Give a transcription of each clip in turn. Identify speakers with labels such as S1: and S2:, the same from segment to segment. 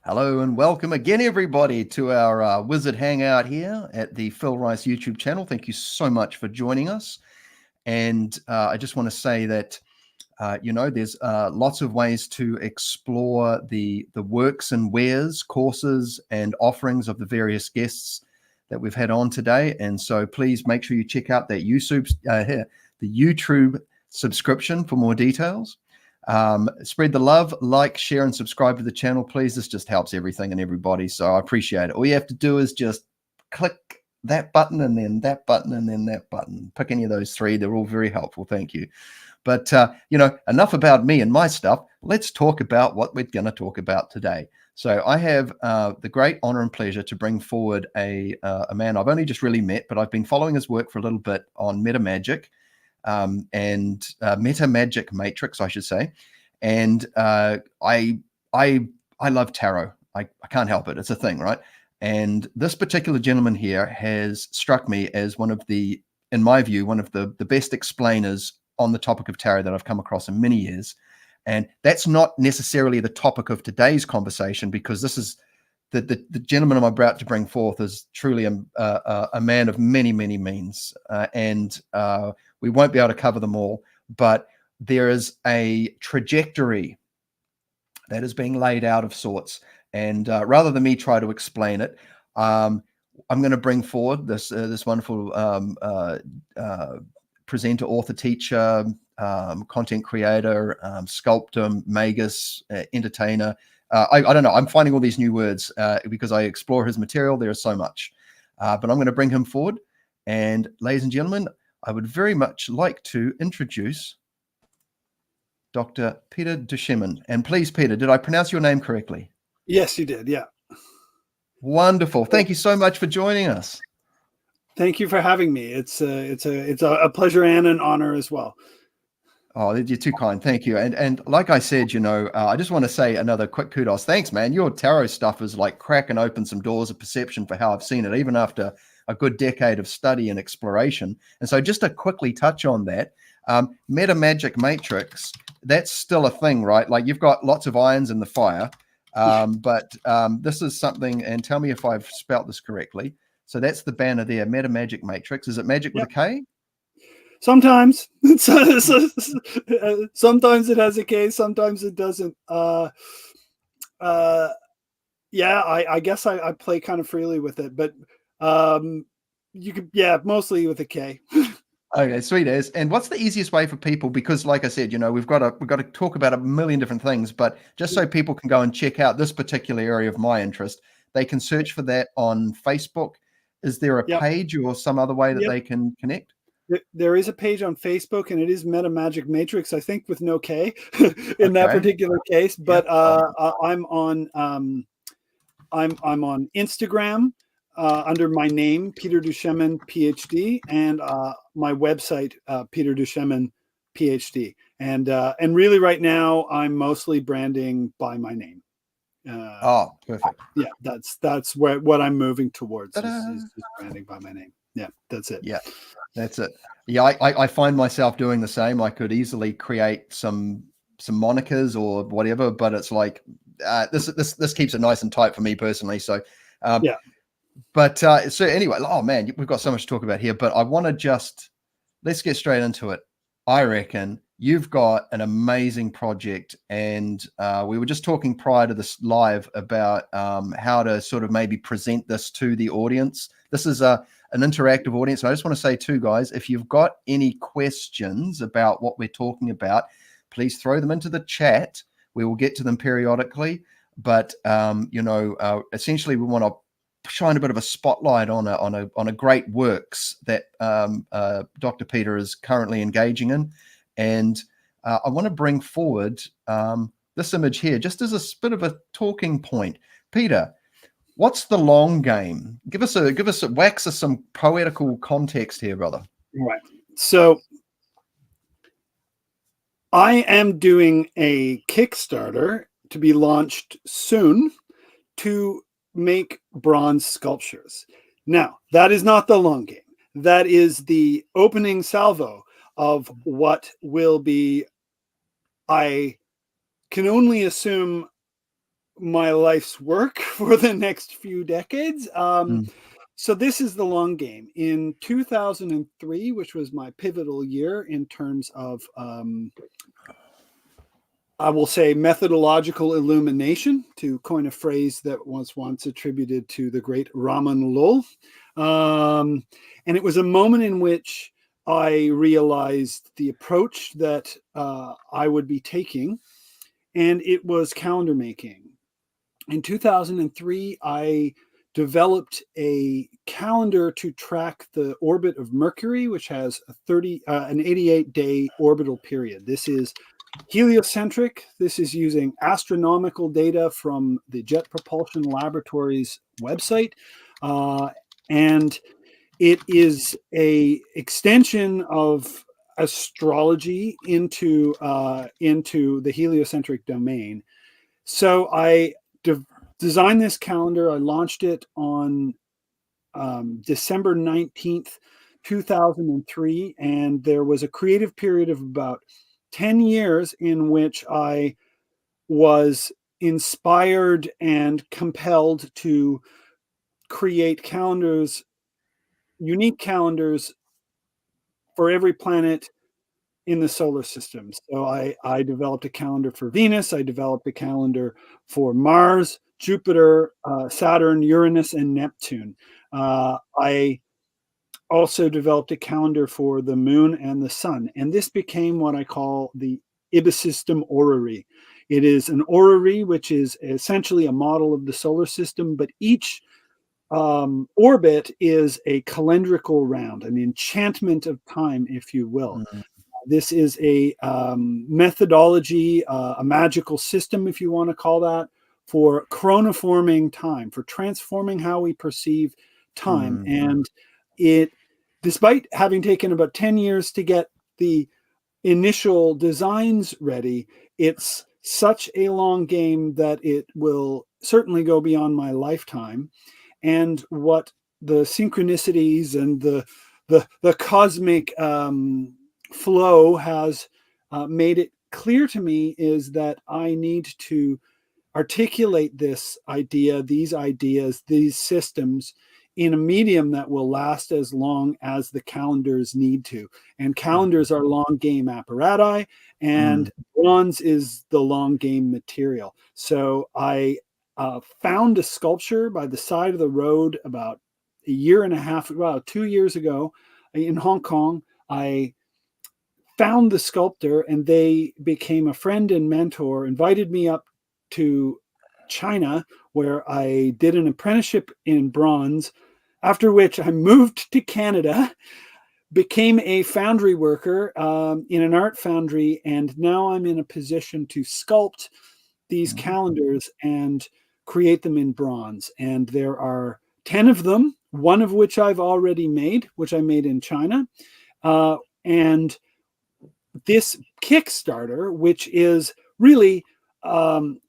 S1: Hello and welcome again, everybody, to our Wizard Hangout here at the Phil Rice YouTube channel. Thank you so much for joining us. And I just want to say that, there's lots of ways to explore the works and wares, courses, and offerings of the various guests that we've had on today. And so please make sure you check out that the YouTube subscription for more details. Spread the love, like, share, and subscribe to the channel, please. This just helps everything and everybody, so I appreciate it. All you have to do is just click that button and then that button and then that button. Pick any of those three. They're all very helpful. Thank you. But, enough about me and my stuff. Let's talk about what we're going to talk about today. So I have the great honor and pleasure to bring forward a man I've only just really met, but I've been following his work for a little bit on MetaMagic. And Meta Magic Matrix, I should say. And I love tarot. I can't help it. It's a thing, right? And this particular gentleman here has struck me as one of the, in my view, one of the best explainers on the topic of tarot that I've come across in many years. And that's not necessarily the topic of today's conversation, because this is the gentleman I'm about to bring forth is truly a man of many, many means. And we won't be able to cover them all, but there is a trajectory that is being laid out of sorts. And rather than me try to explain it, I'm going to bring forward this wonderful presenter, author, teacher, content creator, sculptor, magus, entertainer. I don't know. I'm finding all these new words because I explore his material. There is so much. But I'm going to bring him forward. And ladies and gentlemen, I would very much like to introduce Dr. Peter Duchemin. And please, Peter, did I pronounce your name correctly?
S2: Yes, you did. Yeah.
S1: Wonderful. Thank you so much for joining us.
S2: Thank you for having me. It's a pleasure and an honor as well.
S1: Oh, you're too kind. Thank you. And like I said, I just want to say another quick kudos. Thanks, man. Your tarot stuff is like cracking open some doors of perception for how I've seen it, even after a good decade of study and exploration. And so just to quickly touch on that, Meta Magic Matrix, that's still a thing, right? Like you've got lots of irons in the fire, but this is something, and tell me if I've spelt this correctly. So that's the banner there, Meta Magic Matrix. Is it magic with a K?
S2: Sometimes. Sometimes it has a K, sometimes it doesn't. Yeah, I guess I play kind of freely with it, but you could, mostly with a K.
S1: Okay, sweet as. And what's the easiest way for people? Because like I said, we've got to talk about a million different things, but just so people can go and check out this particular area of my interest, they can search for that on Facebook. Is there a page or some other way that they can connect?
S2: There is a page on Facebook, and it is Meta Magic Matrix, I think, with no K in that particular case. But I'm on Instagram under my name, Peter Duchemin, PhD, and my website, Peter Duchemin, PhD. And really, right now, I'm mostly branding by my name.
S1: Perfect.
S2: Yeah, that's what I'm moving towards is branding by my name. Yeah, that's it.
S1: Yeah, that's it. Yeah, I find myself doing the same. I could easily create some monikers or whatever, but it's like this keeps it nice and tight for me personally. So But so anyway, oh man, we've got so much to talk about here. But I want to let's get straight into it. I reckon you've got an amazing project, and we were just talking prior to this live about how to sort of maybe present this to the audience. This is an interactive audience. And I just want to say too, guys, if you've got any questions about what we're talking about, please throw them into the chat. We will get to them periodically. But essentially, we want to shine a bit of a spotlight on a great works that Dr. Peter is currently engaging in. And I want to bring forward this image here, just as a bit of a talking point. Peter, what's the long game? Wax us some poetical context here, brother.
S2: Right. So I am doing a Kickstarter to be launched soon to make bronze sculptures. Now, that is not the long game. That is the opening salvo of what will be, I can only assume, my life's work for the next few decades. So this is the long game. In 2003, which was my pivotal year in terms of, I will say, methodological illumination, to coin a phrase that was once attributed to the great Raman Lul. And it was a moment in which I realized the approach that I would be taking, and it was calendar making. In 2003, I developed a calendar to track the orbit of Mercury, which has an 88-day orbital period. This is heliocentric. This is using astronomical data from the Jet Propulsion Laboratory's website, and it is a extension of astrology into the heliocentric domain. So I designed this calendar. I launched it on December 19th, 2003, and there was a creative period of about 10 years in which I was inspired and compelled to create calendars, unique calendars for every planet in the solar system. So I developed a calendar for Venus. I developed a calendar for Mars, Jupiter, Saturn, Uranus, and Neptune. I also developed a calendar for the moon and the sun. And this became what I call the Ibis-system orrery. It is an orrery, which is essentially a model of the solar system, but each orbit is a calendrical round, an enchantment of time, if you will. This is a methodology, a magical system, if you want to call that, for chronoforming time, for transforming how we perceive time. And it, despite having taken about 10 years to get the initial designs ready, it's such a long game that it will certainly go beyond my lifetime. And what the synchronicities and the cosmic flow has made it clear to me is that I need to articulate this idea, these ideas, these systems in a medium that will last as long as the calendars need to. And calendars are long game apparati, and bronze is the long game material. So I found a sculpture by the side of the road about a year and a half, well, 2 years ago in Hong Kong. I found the sculptor, and they became a friend and mentor, invited me up to China, where I did an apprenticeship in bronze, after which I moved to Canada, became a foundry worker in an art foundry, and now I'm in a position to sculpt these calendars and create them in bronze. And there are 10 of them, one of which I've already made, which I made in China. And this Kickstarter, which is really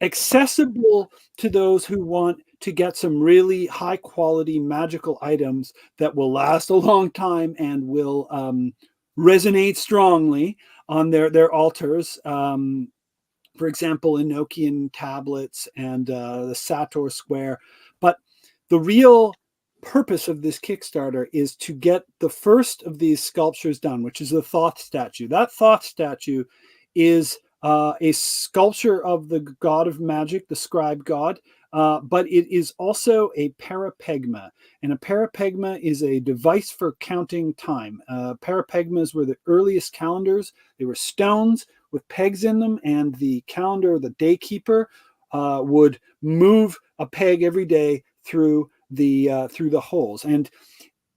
S2: accessible to those who want to get some really high quality magical items that will last a long time and will resonate strongly on their altars. For example, Enochian tablets and the Sator Square. But the real purpose of this Kickstarter is to get the first of these sculptures done, which is the Thoth statue. That Thoth statue is a sculpture of the god of magic, the scribe god, but it is also a parapegma. And a parapegma is a device for counting time. Parapegmas were the earliest calendars. They were stones with pegs in them, and the calendar, the day keeper, would move a peg every day through the holes. And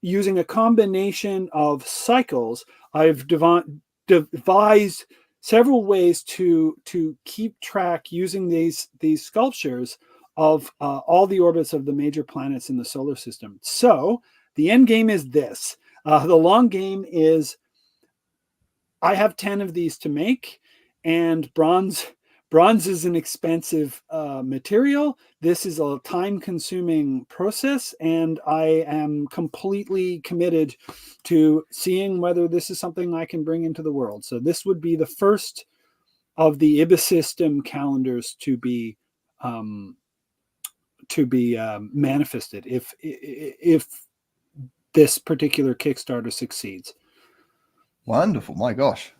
S2: using a combination of cycles, I've devised several ways to keep track, using these sculptures, of all the orbits of the major planets in the solar system. So the end game is this. The long game is I have 10 of these to make, and bronze is an expensive material. This is a time-consuming process, and I am completely committed to seeing whether this is something I can bring into the world. So this would be the first of the Ibis system calendars to be manifested if this particular Kickstarter succeeds.
S1: Wonderful. My gosh.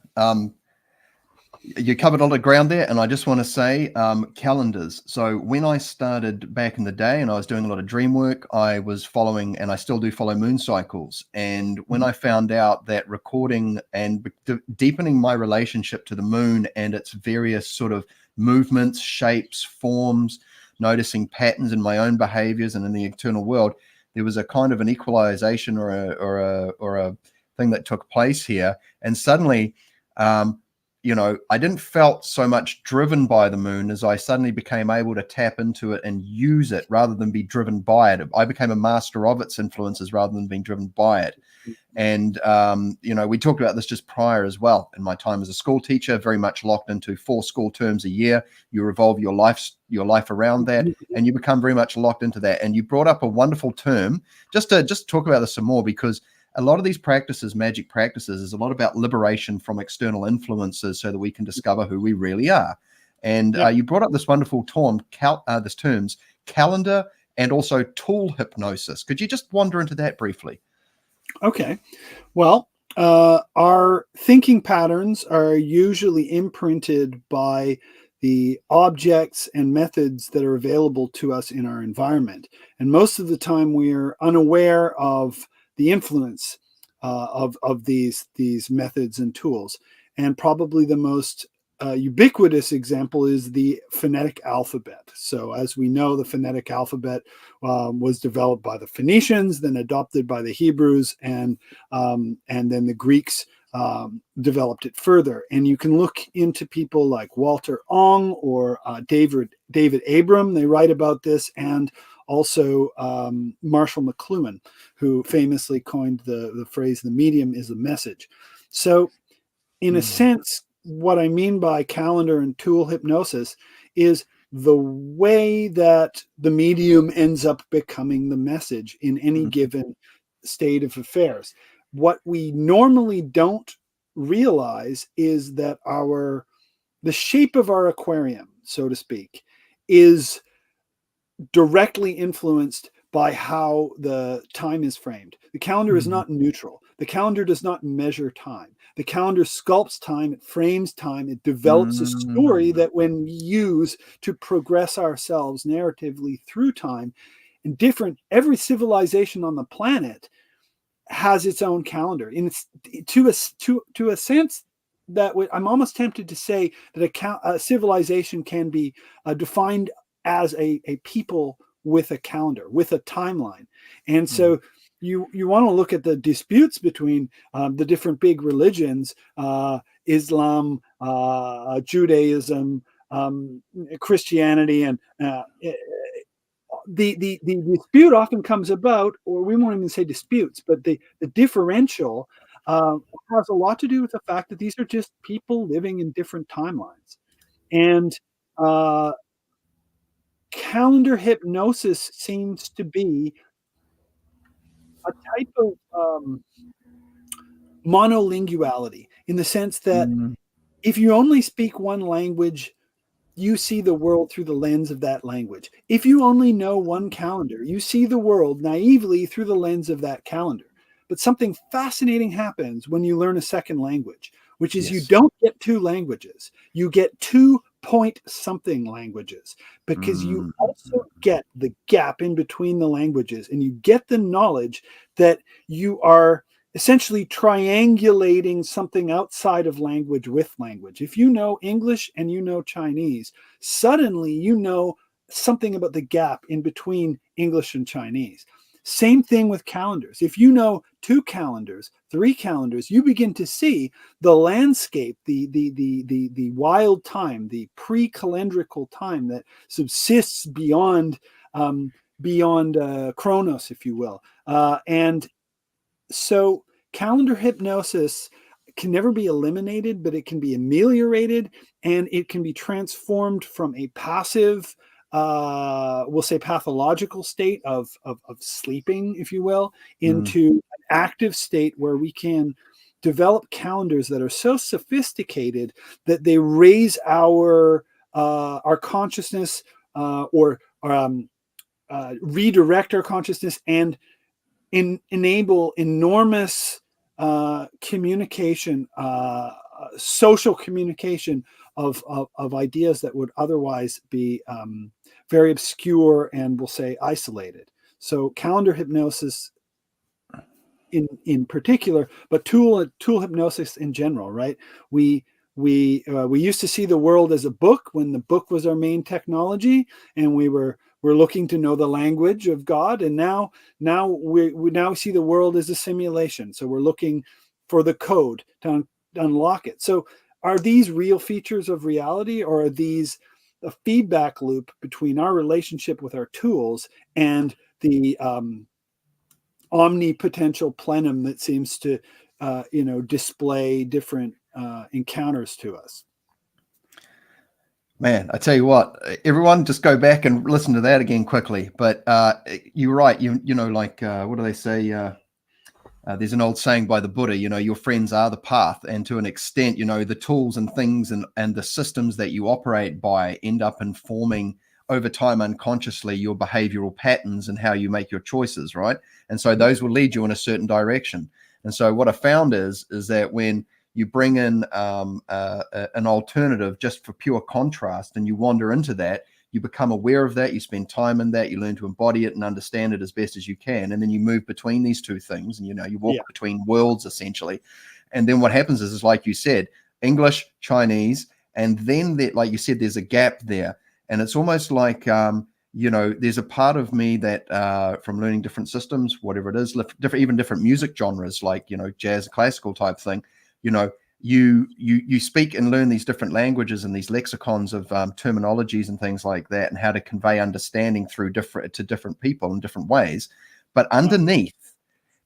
S1: You covered a lot of ground there, and I just want to say calendars. So when I started back in the day and I was doing a lot of dream work, I was following, and I still do follow, moon cycles. And when I found out that recording and deepening my relationship to the moon and its various sort of movements, shapes, forms, noticing patterns in my own behaviors and in the external world, there was a kind of an equalization or a thing that took place here. And suddenly, I didn't felt so much driven by the moon as I suddenly became able to tap into it and use it rather than be driven by it. I became a master of its influences rather than being driven by it. And, we talked about this just prior as well. In my time as a school teacher, very much locked into 4 school terms a year. You revolve your life around that, and you become very much locked into that. And you brought up a wonderful term, just to talk about this some more, because a lot of these practices, magic practices, is a lot about liberation from external influences so that we can discover who we really are. And you brought up this wonderful terms, calendar and also tool hypnosis. Could you just wander into that briefly?
S2: Okay. Well, our thinking patterns are usually imprinted by the objects and methods that are available to us in our environment. And most of the time we're unaware of the influence of these methods and tools. And probably the most ubiquitous example is the phonetic alphabet. So as we know, the phonetic alphabet was developed by the Phoenicians, then adopted by the Hebrews, and then the Greeks developed it further. And you can look into people like Walter Ong or David Abram. They write about this, and also Marshall McLuhan, who famously coined the phrase, "the medium is the message." So in a sense, what I mean by calendar and tool hypnosis is the way that the medium ends up becoming the message in any given state of affairs. What we normally don't realize is that the shape of our aquarium, so to speak, is directly influenced by how the time is framed. The calendar is not neutral. The calendar does not measure time. The calendar sculpts time, it frames time, it develops a story that when we use to progress ourselves narratively through time, and every civilization on the planet has its own calendar. And it's to a sense that I'm almost tempted to say that a civilization can be defined as a people with a calendar, with a timeline. And so you want to look at the disputes between the different big religions, Islam, Judaism, Christianity, and the dispute often comes about, or we won't even say disputes, but the differential has a lot to do with the fact that these are just people living in different timelines. And calendar hypnosis seems to be a type of monolinguality, in the sense that if you only speak one language, you see the world through the lens of that language. If you only know one calendar, you see the world naively through the lens of that calendar. But something fascinating happens when you learn a second language, which is you don't get 2 languages. You get 2-point-something languages, because you also get the gap in between the languages, and you get the knowledge that you are essentially triangulating something outside of language with language. If you know English and you know Chinese, suddenly you know something about the gap in between English and Chinese. Same thing with calendars. If you know 2 calendars, 3 calendars, you begin to see the landscape, the wild time, the pre-calendrical time that subsists beyond Chronos, if you will. And so calendar hypnosis can never be eliminated, but it can be ameliorated, and it can be transformed from a passive, we'll say pathological state of sleeping, if you will, into an active state where we can develop calendars that are so sophisticated that they raise our consciousness, or redirect our consciousness and enable enormous communication, social communication of ideas that would otherwise be very obscure and, we'll say, isolated. So calendar hypnosis in particular, but tool hypnosis in general, right? We used to see the world as a book when the book was our main technology, and we're looking to know the language of God. And now we now see the world as a simulation. So we're looking for the code to unlock it. So are these real features of reality, or are these a feedback loop between our relationship with our tools and the omnipotential plenum that seems to display different encounters to us?
S1: Man, I tell you what, everyone just go back and listen to that again quickly. But you're right. You know, like, what do they say? There's an old saying by the Buddha, your friends are the path. And to an extent, the tools and things and the systems that you operate by end up informing over time unconsciously your behavioral patterns and how you make your choices, right? And so those will lead you in a certain direction. And so what I found is that when you bring in an alternative just for pure contrast and you wander into that, you become aware of that, you spend time in that, you learn to embody it and understand it as best as you can. And then you move between these two things and, you walk between worlds essentially. And then what happens is like you said, English, Chinese, and then like you said, there's a gap there. And it's almost like, there's a part of me that from learning different systems, whatever it is, even different music genres, like, jazz, classical type thing, you speak and learn these different languages and these lexicons of terminologies and things like that, and how to convey understanding to different people in different ways. But underneath,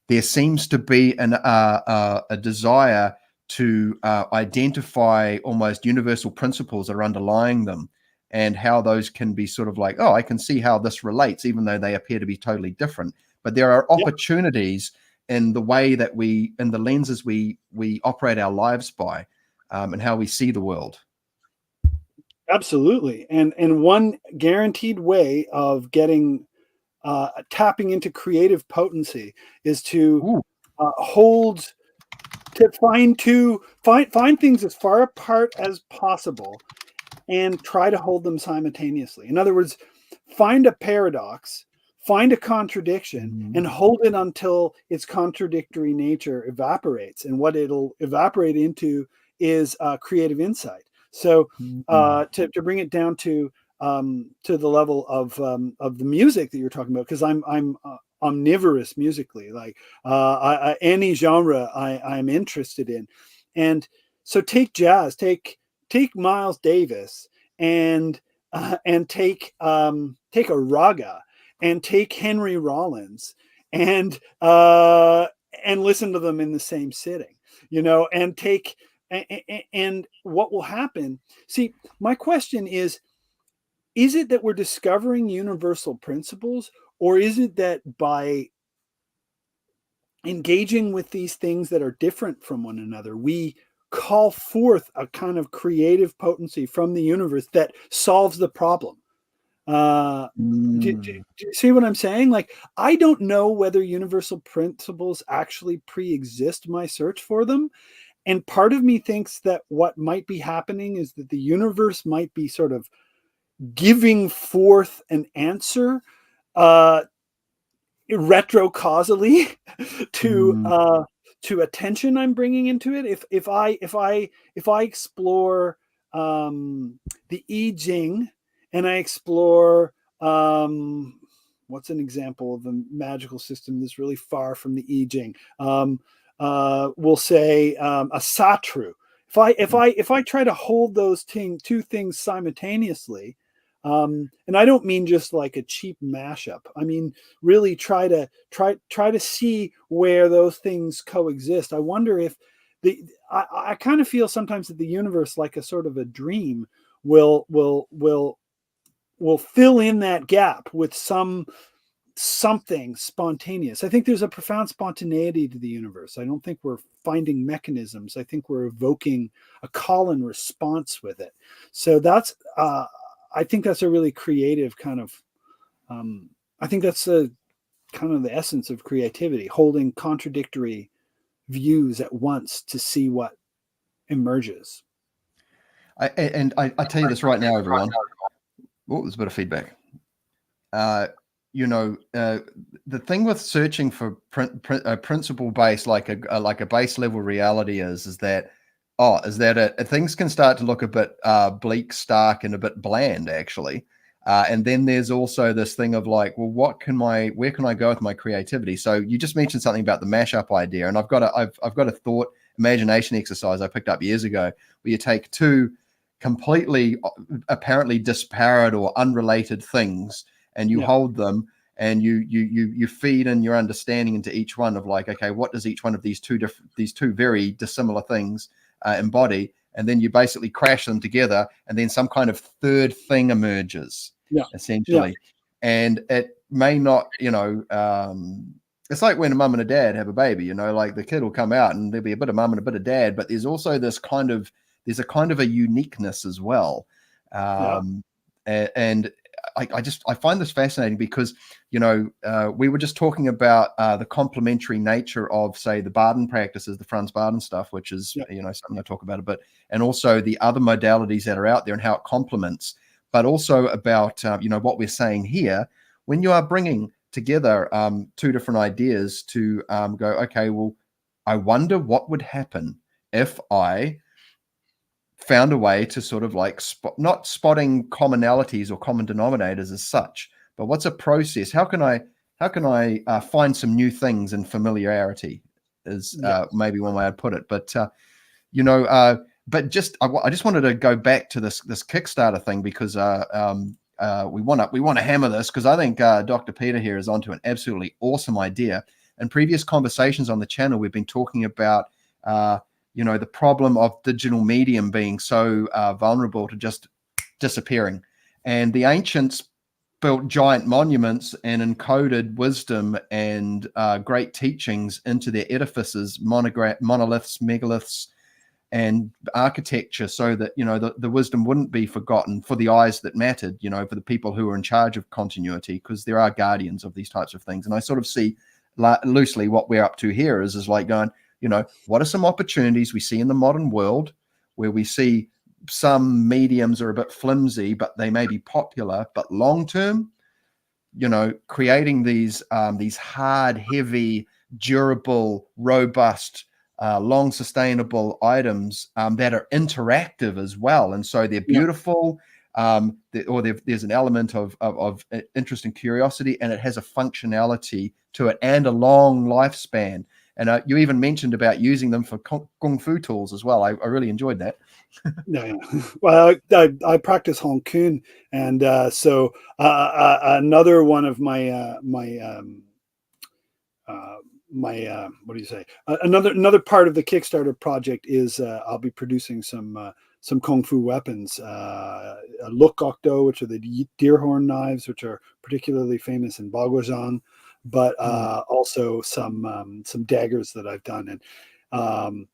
S1: there seems to be a desire to identify almost universal principles that are underlying them, and how those can be sort of like, oh, I can see how this relates, even though they appear to be totally different. But there are opportunities in the way that in the lenses we operate our lives by, and how we see the world.
S2: Absolutely. And one guaranteed way of getting tapping into creative potency is to find things as far apart as possible and try to hold them simultaneously. In other words, find a paradox, find a contradiction, and hold it until its contradictory nature evaporates. And what it'll evaporate into is creative insight. So to bring it down to the level of the music that you're talking about, because I'm omnivorous musically, like any genre I'm interested in. And so take jazz, take Miles Davis, and take a raga, and take Henry Rollins, and listen to them in the same sitting, and what will happen? See, my question is it that we're discovering universal principles, or is it that by engaging with these things that are different from one another, we call forth a kind of creative potency from the universe that solves the problem? Do you see what I'm saying? Like, I don't know whether universal principles actually pre-exist my search for them. And part of me thinks that what might be happening is that the universe might be sort of giving forth an answer retrocausally to attention I'm bringing into it. If I explore the I Ching, and I explore what's an example of a magical system that's really far from the I Ching? We'll say a Satru. If I try to hold those two things simultaneously, and I don't mean just like a cheap mashup. I mean really try to see where those things coexist. I wonder if I kind of feel sometimes that the universe, like a sort of a dream, will fill in that gap with something spontaneous. I think there's a profound spontaneity to the universe. I don't think we're finding mechanisms. I think we're evoking a call and response with it. So that's I think that's a really creative kind of I think that's the kind of the essence of creativity, holding contradictory views at once to see what emerges.
S1: I tell you this right now, everyone. Oh, there's a bit of feedback. The thing with searching for principle based, like a base level reality is that things can start to look a bit bleak, stark, and a bit bland, actually. And then there's also this thing of like, well, where can I go with my creativity? So you just mentioned something about the mashup idea, and I've got a thought imagination exercise I picked up years ago, where you take two completely apparently disparate or unrelated things, and you hold them, and you feed in your understanding into each one of like, okay, what does each one of these two very dissimilar things embody? And then you basically crash them together, and then some kind of third thing emerges, essentially. And it may not, it's like when a mum and a dad have a baby, like the kid will come out and there'll be a bit of mum and a bit of dad, but there's also there's a kind of a uniqueness as well. And I find this fascinating because, we were just talking about the complementary nature of, say, the Baden practices, the Franz Baden stuff, which is, something I talk about a bit, and also the other modalities that are out there and how it complements, but also about, what we're saying here, when you are bringing together two different ideas to go, okay, well, I wonder what would happen if I found a way to sort of like not spotting commonalities or common denominators as such, but what's a process? How can I find some new things in familiarity is maybe one way I'd put it. But but I just wanted to go back to this Kickstarter thing because we want to hammer this because I think Dr. Peter here is onto an absolutely awesome idea. In previous conversations on the channel, we've been talking about the problem of digital medium being so vulnerable to just disappearing. And the ancients built giant monuments and encoded wisdom and great teachings into their edifices, monoliths, megaliths, and architecture, so that the wisdom wouldn't be forgotten for the eyes that mattered, for the people who are in charge of continuity, because there are guardians of these types of things. And I sort of see loosely what we're up to here is like going, what are some opportunities we see in the modern world where we see some mediums are a bit flimsy, but they may be popular, but long term, creating these hard, heavy, durable, robust, long sustainable items that are interactive as well. And so they're beautiful, there's an element of interest and curiosity, and it has a functionality to it and a long lifespan. And you even mentioned about using them for kung fu tools as well. I really enjoyed that.
S2: Well, I practice Hong Kong, and so another one of my what do you say? Another part of the Kickstarter project is I'll be producing some kung fu weapons, a lukokdo, which are the deer horn knives, which are particularly famous in Baguazhang, but also some daggers that I've done. And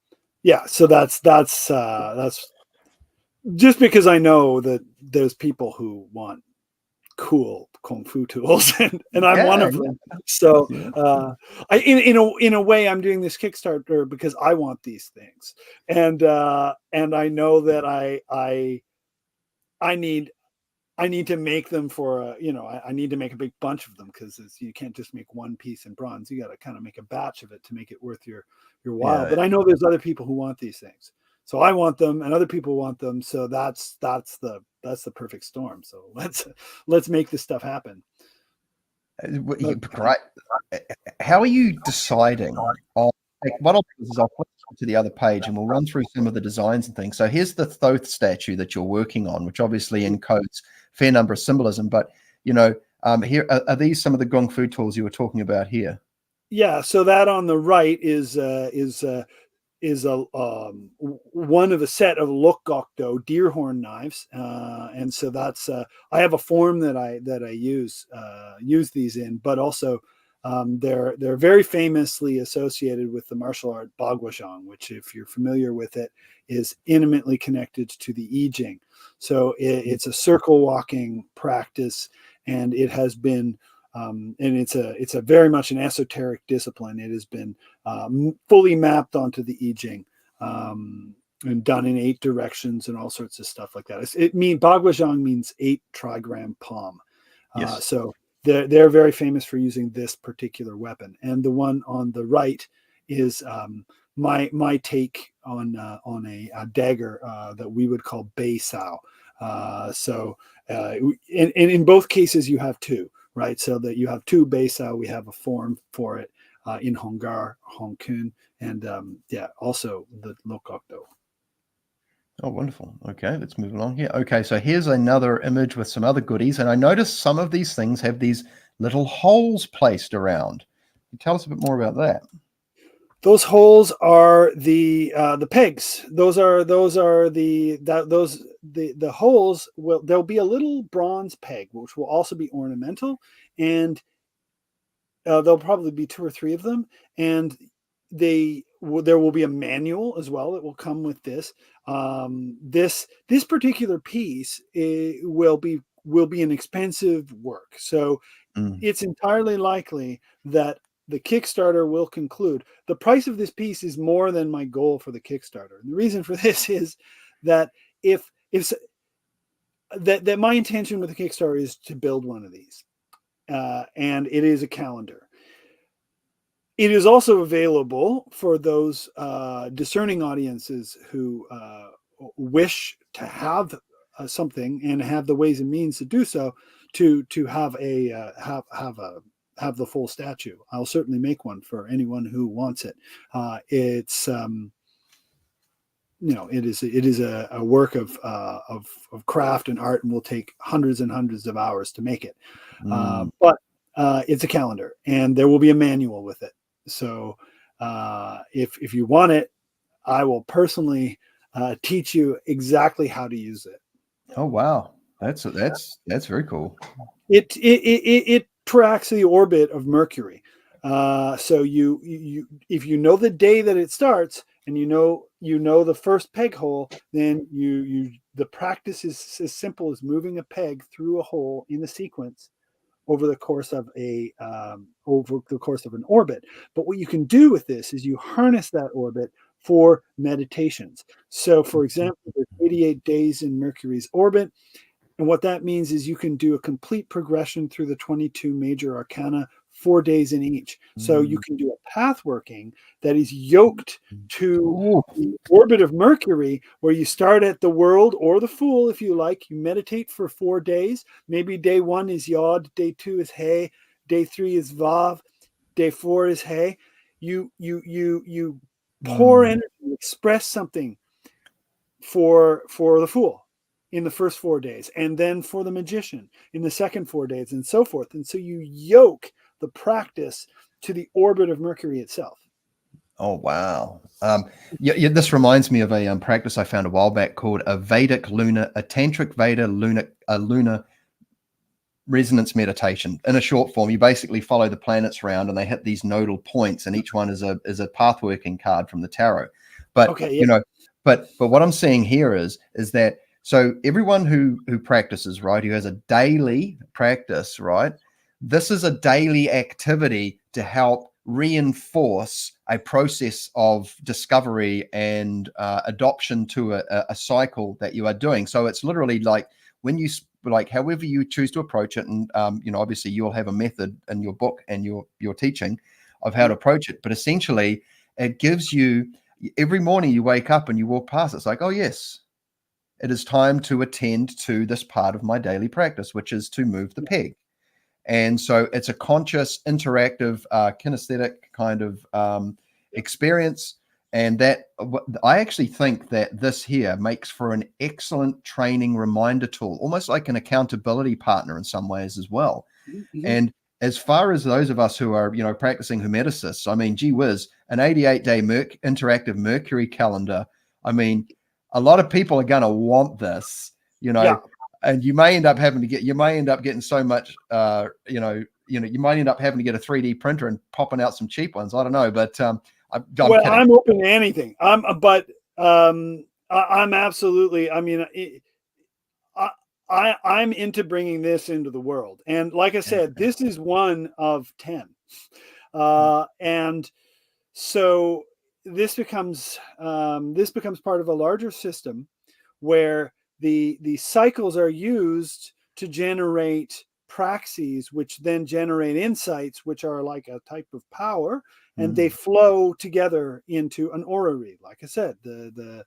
S2: so that's just because I know that there's people who want cool kung fu tools, and I'm one of them. So in a way, I'm doing this Kickstarter because I want these things, and I know that I need to make them for I need to make a big bunch of them, because you can't just make one piece in bronze. You got to kind of make a batch of it to make it worth your while. But I know there's other people who want these things, so I want them, and other people want them. So that's the perfect storm. So let's make this stuff happen.
S1: Great. How are you deciding on? What I'll do is I'll flip to the other page and we'll run through some of the designs and things. So here's the Thoth statue that you're working on, which obviously encodes a fair number of symbolism. But here are these some of the kung fu tools you were talking about here?
S2: Yeah. So that on the right is one of a set of lukokdo deer horn knives, and so that's I have a form that I use these in, but also they're very famously associated with the martial art Baguazhang, which, if you're familiar with it, is intimately connected to the I Ching. So it's a circle walking practice, and it has been and it's a very much an esoteric discipline. It has been fully mapped onto the I Ching, and done in 8 directions and all sorts of stuff like that. Baguazhang means 8 trigram palm.
S1: Yes.
S2: So they're very famous for using this particular weapon. And the one on the right is my take on a dagger that we would call Bei Sao. And in both cases you have 2, right? So that you have 2 Bei Sao. We have a form for it in Hongar, Hong Kun, and also the Lokokdo.
S1: Oh, wonderful. Okay, let's move along here. Okay, so here's another image with some other goodies. And I noticed some of these things have these little holes placed around. Can you tell us a bit more about that?
S2: Those holes are the pegs. Those are the holes. There'll be a little bronze peg, which will also be ornamental, and there'll probably be 2 or 3 of them, and there will be a manual as well that will come with this. This particular piece will be an expensive work, so it's entirely likely that the Kickstarter will conclude. The price of this piece is more than my goal for the Kickstarter. And the reason for this is that that my intention with the Kickstarter is to build one of these, and it is a calendar. It is also available for those discerning audiences who wish to have something and have the ways and means to do so, to have have the full statue. I'll certainly make one for anyone who wants it. It's it is a work of craft and art, and will take hundreds and hundreds of hours to make it. But it's a calendar, and there will be a manual with it. So if you want it, I will personally teach you exactly how to use it.
S1: Oh wow, that's very cool.
S2: It tracks the orbit of Mercury. So you if you know the day that it starts, and you know the first peg hole, then the practice is as simple as moving a peg through a hole in a sequence over the course of an orbit. But what you can do with this is you harness that orbit for meditations. So, for example, there's 88 days in Mercury's orbit. And what that means is you can do a complete progression through the 22 major arcana, 4 days in each. So you can do a path working that is yoked to the orbit of Mercury, where you start at the world or the fool, if you like. You meditate for 4 days. Maybe day 1 is Yod, day 2 is He, day 3 is Vav, day 4 is He. You pour energy, express something for the fool in the first 4 days, and then for the magician in the second 4 days, and so forth. And so you yoke the practice to the orbit of Mercury itself.
S1: Oh wow! This reminds me of a practice I found a while back called a tantric Veda lunar resonance meditation. In a short form, you basically follow the planets around, and they hit these nodal points, and each one is a path working card from the tarot. But
S2: okay, yeah.
S1: But what I'm seeing here is that, so everyone who practices, right, who has a daily practice, right, this is a daily activity to help reinforce a process of discovery and adoption to a cycle that you are doing. So it's literally like when you however you choose to approach it, and obviously you'll have a method in your book and your teaching of how to approach it, but essentially it gives you, every morning you wake up and you walk past, it's like, oh yes, it is time to attend to this part of my daily practice, which is to move the peg. And so it's a conscious, interactive, kinesthetic kind of experience. And that, I actually think that this here makes for an excellent training reminder tool, almost like an accountability partner in some ways as well. Mm-hmm. And as far as those of us who are, practicing hermeticists, I mean, gee whiz, an 88-day interactive Mercury calendar. I mean, a lot of people are going to want this,
S2: Yeah.
S1: and you may end up getting so much, you might end up having to get a 3D printer and popping out some cheap ones. I don't know, but I'm
S2: open to anything. I'm absolutely. I mean, I'm into bringing this into the world. And like I said, this is one of 10. And so this becomes part of a larger system where the cycles are used to generate praxis, which then generate insights, which are like a type of power, and they flow together into an orrery. Like I said, the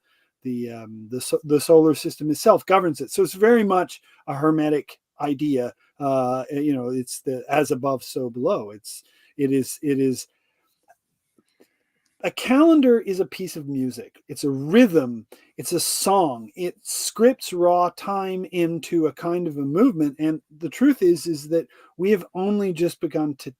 S2: solar system itself governs it. So it's very much a hermetic idea. It's the as above, so below. It is a calendar is a piece of music. It's a rhythm. It's a song. It scripts raw time into a kind of a movement. And the truth is that we have only just begun to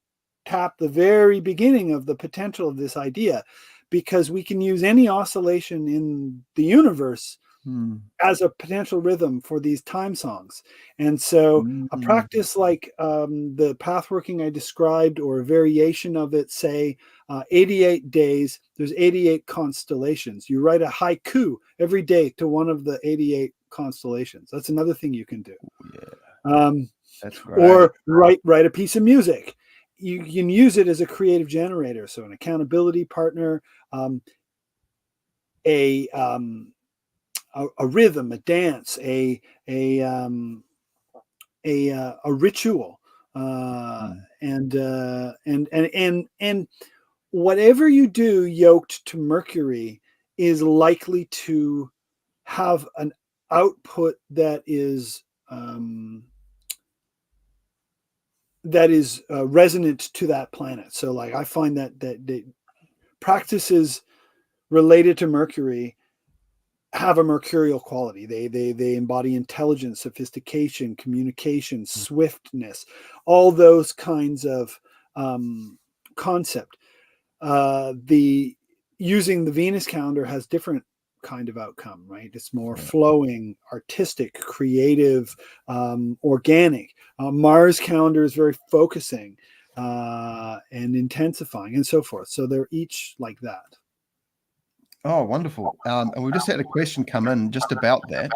S2: tap the very beginning of the potential of this idea, because we can use any oscillation in the universe as a potential rhythm for these time songs. And so a practice like the pathworking I described, or a variation of it, say 88 days, there's 88 constellations. You write a haiku every day to one of the 88 constellations. That's another thing you can do.
S1: That's great.
S2: Or write a piece of music. You can use it as a creative generator. So an accountability partner, a rhythm, a dance, a ritual, and whatever you do yoked to Mercury is likely to have an output that is resonant to that planet. So like I find that the practices related to Mercury have a mercurial quality. They embody intelligence, sophistication, communication, swiftness, all those kinds of concept. Using the Venus calendar has different kind of outcome, right? It's more flowing, artistic, creative, organic. Mars calendar is very focusing and intensifying, and so forth. So they're each like that.
S1: Oh, wonderful. And we just had a question come in just about that.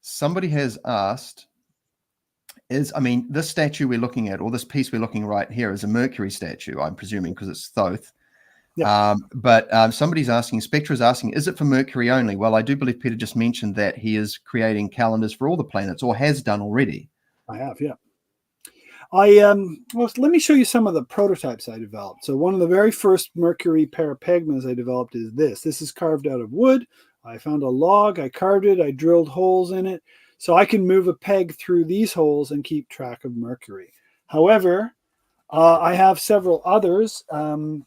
S1: Somebody has asked, this statue we're looking at, or this piece we're looking right here, is a Mercury statue, I'm presuming, because it's Thoth. Yep. But somebody's asking, Spectra's asking, is it for Mercury only? Well, I do believe Peter just mentioned that he is creating calendars for all the planets, or has done already.
S2: I have, yeah. Let me show you some of the prototypes I developed. So one of the very first Mercury parapegmas I developed is this. This is carved out of wood. I found a log, I carved it, I drilled holes in it, so I can move a peg through these holes and keep track of Mercury. However, I have several others in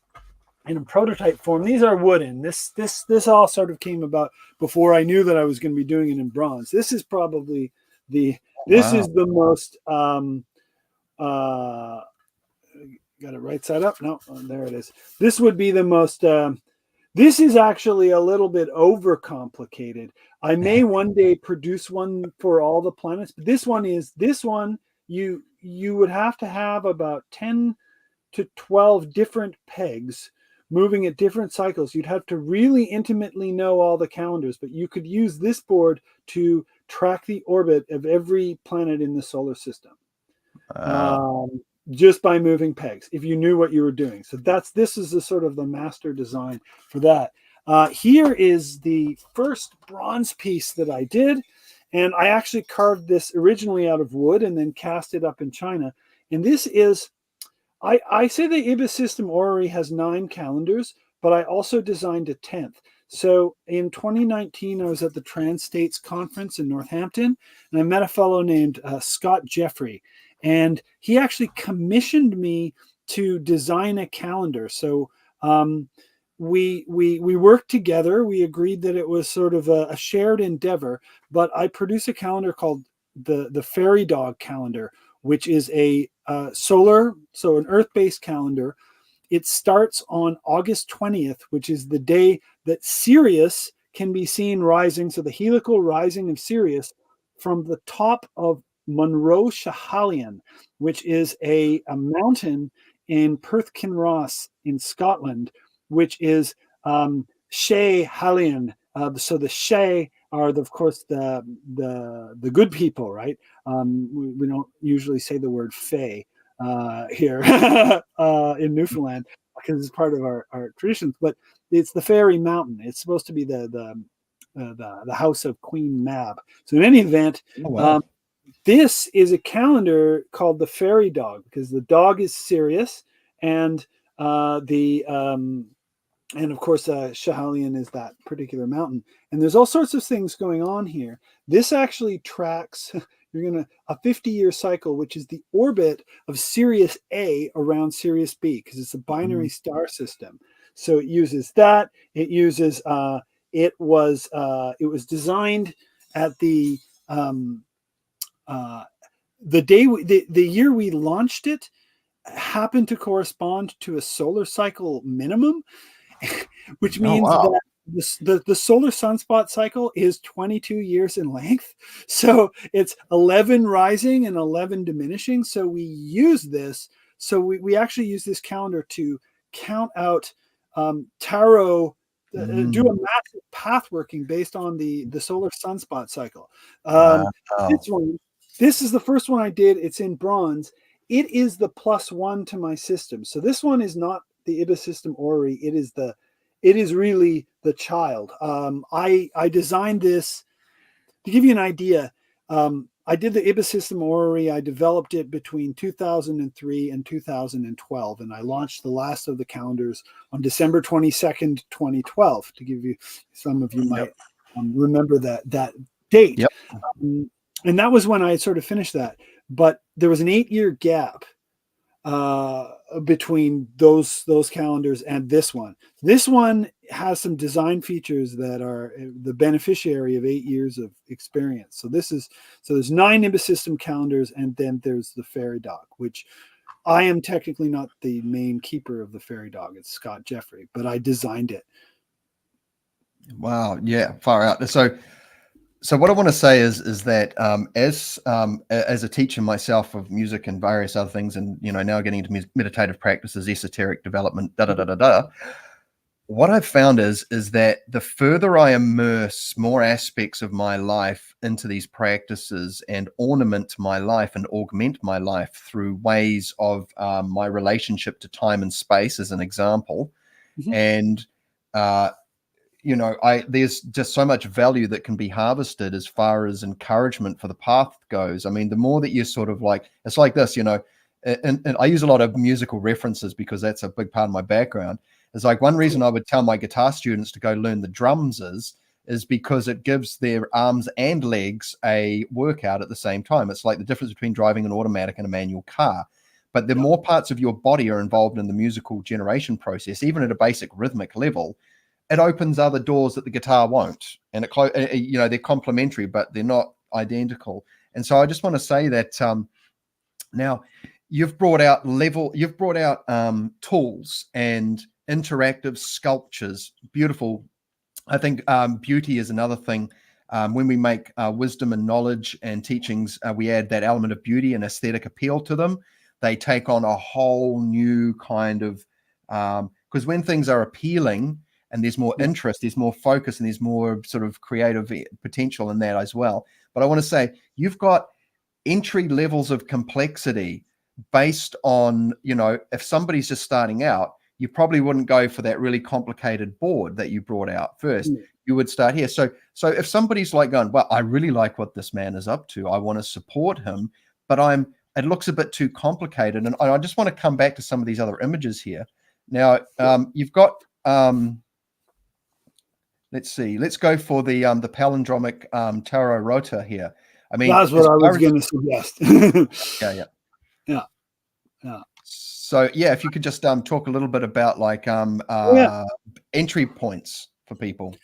S2: a prototype form. These are wooden. This all sort of came about before I knew that I was going to be doing it in bronze. This is probably is the most got it right side up. No, there it is. This would be the most this is actually a little bit overcomplicated. I may one day produce one for all the planets, but this one you would have to have about 10 to 12 different pegs moving at different cycles. You'd have to really intimately know all the calendars, but you could use this board to track the orbit of every planet in the solar system. Just by moving pegs, if you knew what you were doing. So this is the sort of the master design for that. Here is the first bronze piece that I did, and I actually carved this originally out of wood and then cast it up in China. And this is, I say the Ibis system orrery has 9 calendars, but I also designed a 10th. So in 2019, I was at the Trans-States Conference in Northampton, and I met a fellow named Scott Jeffrey. And he actually commissioned me to design a calendar. So we worked together. We agreed that it was sort of a shared endeavor. But I produced a calendar called the Fairy Dog calendar, which is a solar, so an Earth-based calendar. It starts on August 20th, which is the day that Sirius can be seen rising. So the helical rising of Sirius from the top of Monroe Schiehallion, which is a mountain in Perth Kinross in Scotland, which is Schiehallion. So the Schie are, of course, the good people, right? We don't usually say the word fae here in Newfoundland because it's part of our traditions, but it's the fairy mountain. It's supposed to be the house of Queen Mab. So in any event,
S1: Oh, wow.
S2: this is a calendar called the Fairy Dog because the dog is Sirius, and and of course, Schiehallion is that particular mountain. And there's all sorts of things going on here. This actually tracks a 50-year cycle, which is the orbit of Sirius A around Sirius B, because it's a binary star system. So it uses that. It uses it was designed at the the year we launched it happened to correspond to a solar cycle minimum, which means
S1: wow.
S2: that the solar sunspot cycle is 22 years in length. So it's 11 rising and 11 diminishing. So we use this. So we actually use this calendar to count out tarot, do a massive path working based on the solar sunspot cycle.
S1: Wow.
S2: This is the first one I did. It's in bronze. It is the +1 to my system. So this one is not the Ibis system orrery. It is really the child. I designed this to give you an idea. I did the Ibis system orrery. I developed it between 2003 and 2012, and I launched the last of the calendars on December 22nd, 2012. To give you, some of you might remember that date.
S1: Yep.
S2: And that was when I sort of finished that. But there was an 8-year gap between those calendars and this one. This one has some design features that are the beneficiary of 8 years of experience. So there's 9 Ibis system calendars, and then there's the Fairy Dog, which I am technically not the main keeper of the Fairy Dog. It's Scott Jeffrey, but I designed it.
S1: Wow. Yeah. Far out. So what I want to say is that as a teacher myself of music and various other things, and now getting into meditative practices, esoteric development, what I've found is that the further I immerse more aspects of my life into these practices and ornament my life and augment my life through ways of my relationship to time and space, as an example, and there's just so much value that can be harvested as far as encouragement for the path goes. I mean, the more that you sort of it's like this, and I use a lot of musical references because that's a big part of my background. It's like one reason I would tell my guitar students to go learn the drums is because it gives their arms and legs a workout at the same time. It's like the difference between driving an automatic and a manual car. But the more parts of your body are involved in the musical generation process, even at a basic rhythmic level, it opens other doors that the guitar won't. And they're complementary, but they're not identical. And so I just want to say that now you've brought out tools and interactive sculptures. Beautiful. I think beauty is another thing. When we make wisdom and knowledge and teachings, we add that element of beauty and aesthetic appeal to them. They take on a whole new kind of, because when things are appealing, and there's more interest, there's more focus, and there's more sort of creative potential in that as well. But I want to say, you've got entry levels of complexity based on, if somebody's just starting out, you probably wouldn't go for that really complicated board that you brought out first. You would start here. So if somebody's like going, well, I really like what this man is up to, I want to support him, but it looks a bit too complicated. And I just want to come back to some of these other images here. Now, you've got, let's see. Let's go for the palindromic tarot rota here. I mean,
S2: that's what I was going to suggest. Yeah.
S1: So if you could just talk a little bit about entry points for people.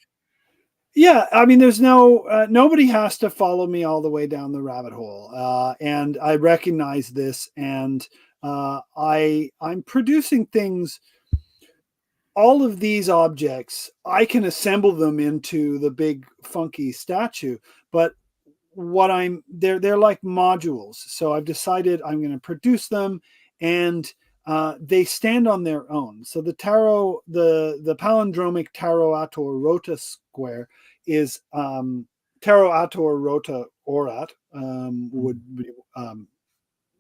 S2: Yeah, I mean, there's nobody has to follow me all the way down the rabbit hole, and I recognize this, and I'm producing things. All of these objects, I can assemble them into the big funky statue, but they're like modules. So I've decided I'm going to produce them, and they stand on their own. So the tarot, the palindromic tarot ator rota square is Tarot Ator Rota Orat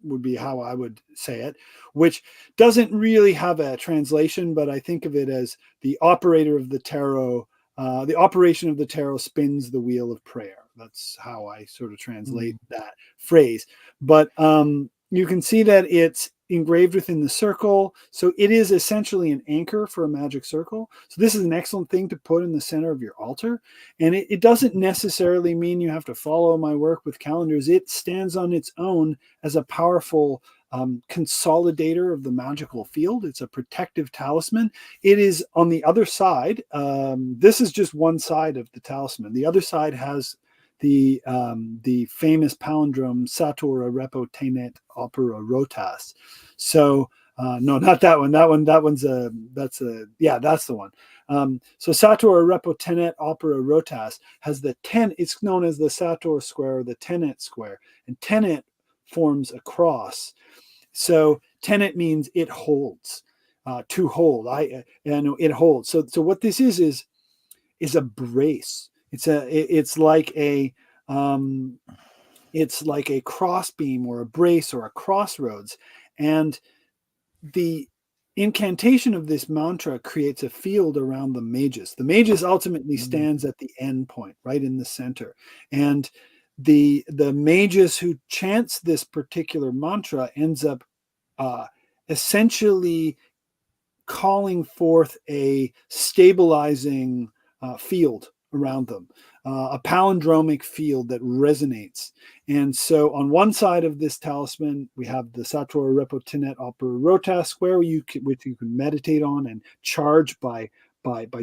S2: would be how I would say it, which doesn't really have a translation, but I think of it as the operator of the tarot. The operation of the tarot spins the wheel of prayer. That's how I sort of translate that phrase. But you can see that it's engraved within the circle. So it is essentially an anchor for a magic circle. So this is an excellent thing to put in the center of your altar. And it doesn't necessarily mean you have to follow my work with calendars. It stands on its own as a powerful consolidator of the magical field. It's a protective talisman. It is on the other side. This is just one side of the talisman. The other side has the famous palindrome Satura repo tenet opera rotas. So no, not that one. That's the one. So Satura repo tenet opera rotas has the it's known as the Sator square or the tenet square, and tenet forms a cross. So tenet means it holds, to hold. It holds. So what this is a brace. It's like a crossbeam or a brace or a crossroads, and the incantation of this mantra creates a field around the magus. The magus ultimately stands at the end point, right in the center, and the magus who chants this particular mantra ends up essentially calling forth a stabilizing field around them, a palindromic field that resonates. And so on one side of this talisman, we have the Sator repo tenet opera rotas square, which you can meditate on and charge by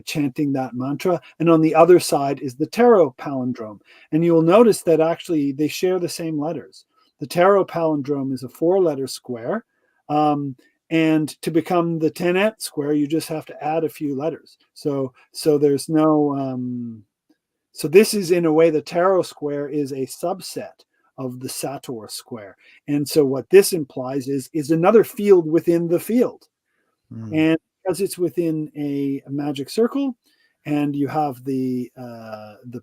S2: chanting that mantra. And on the other side is the tarot palindrome. And you'll notice that actually they share the same letters. The tarot palindrome is a 4-letter square. And to become the tenet square, you just have to add a few letters. So there's no, so this is in a way, the tarot square is a subset of the Sator square. And so what this implies is another field within the field. And because it's within a magic circle, and you have the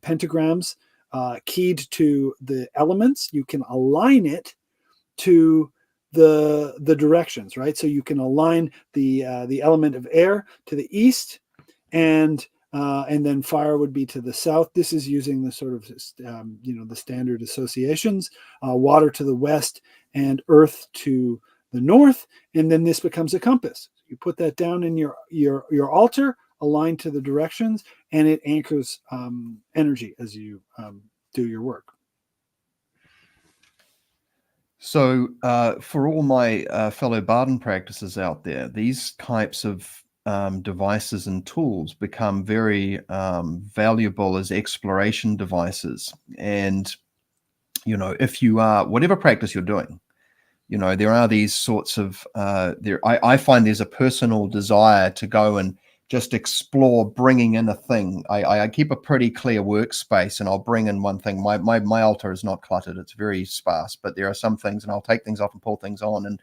S2: pentagrams keyed to the elements, you can align it to the directions, right? So you can align the element of air to the east, and then fire would be to the south. This is using the sort of the standard associations, water to the west and earth to the north, and then this becomes a compass. You put that down in your altar, aligned to the directions, and it anchors energy as you do your work.
S1: So for all my fellow Barden practices out there, these types of devices and tools become very valuable as exploration devices. And, if you are, whatever practice you're doing, there are these sorts of, I find there's a personal desire to go and just explore bringing in a thing. I keep a pretty clear workspace, and I'll bring in one thing. My altar is not cluttered. It's very sparse, but there are some things, and I'll take things off and pull things on. And,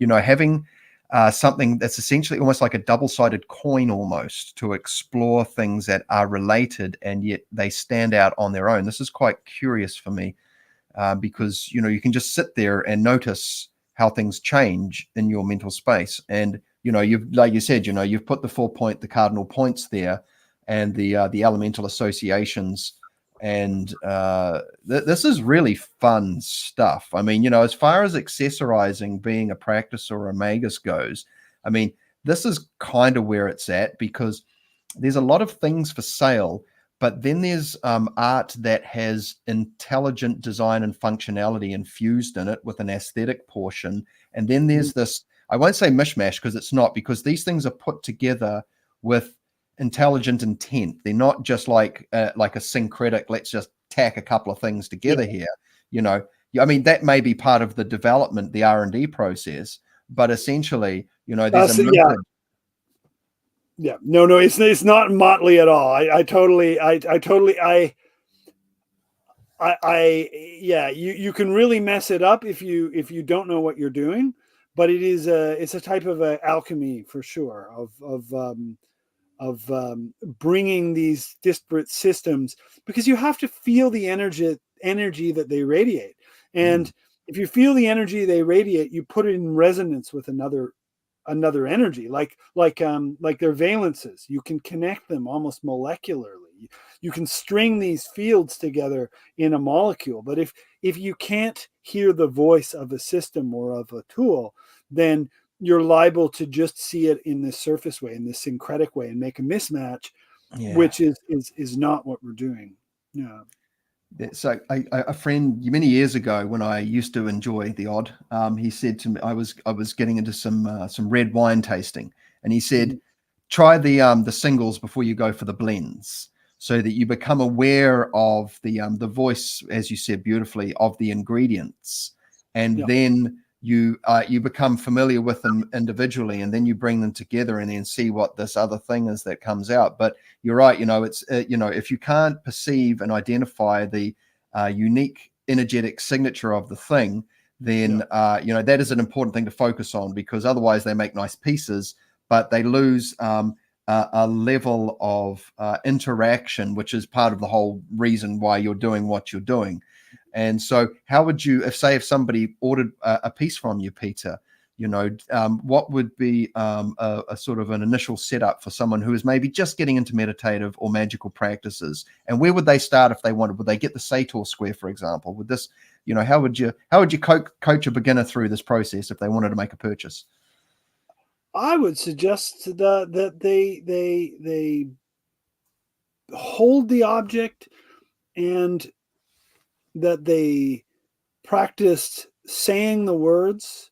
S1: having something that's essentially almost like a double-sided coin almost to explore things that are related, and yet they stand out on their own. This is quite curious for me because, you can just sit there and notice how things change in your mental space. And you've, like you said, you've put the cardinal points there, and the elemental associations, and this is really fun stuff. I mean, as far as accessorizing being a practice or a magus goes, I mean, this is kind of where it's at, because there's a lot of things for sale, but then there's art that has intelligent design and functionality infused in it with an aesthetic portion, and then there's this, I won't say mishmash, because it's not, because these things are put together with intelligent intent. They're not just like a syncretic, let's just tack a couple of things together here. I mean, that may be part of the development, the R&D process, but essentially, there's a method.
S2: No, it's not motley at all. You can really mess it up if you don't know what you're doing, but it's a type of alchemy for sure bringing these disparate systems, because you have to feel the energy that they radiate. And if you feel the energy they radiate, you put it in resonance with another energy, like their valences. You can connect them almost molecularly. You can string these fields together in a molecule. But if you can't hear the voice of a system or of a tool, then you're liable to just see it in this surface way, in this syncretic way, and make a mismatch, which is not what we're doing. Yeah.
S1: So a friend many years ago, when I used to enjoy the odd, he said to me, I was getting into some red wine tasting, and he said, try the singles before you go for the blends, so that you become aware of the voice, as you said beautifully, of the ingredients, and then you become familiar with them individually, and then you bring them together and then see what this other thing is that comes out. But you're right, it's if you can't perceive and identify the unique energetic signature of the thing, then that is an important thing to focus on, because otherwise they make nice pieces, but they lose a level of interaction, which is part of the whole reason why you're doing what you're doing. And so how would you, if somebody ordered a piece from you, Peter, what would be a sort of an initial setup for someone who is maybe just getting into meditative or magical practices? And where would they start if they wanted? Would they get the Sator Square, for example? Would this, how would you coach a beginner through this process if they wanted to make a purchase?
S2: I would suggest that they hold the object, and that they practiced saying the words,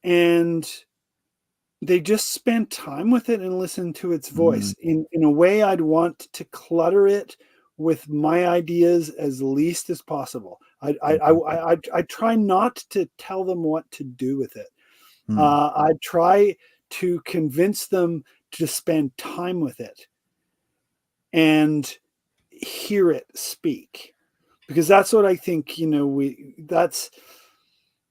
S2: and they just spend time with it and listen to its voice in a way I'd want to clutter it with my ideas as least as possible. I try not to tell them what to do with it. I try to convince them to spend time with it and hear it speak, because that's what I think,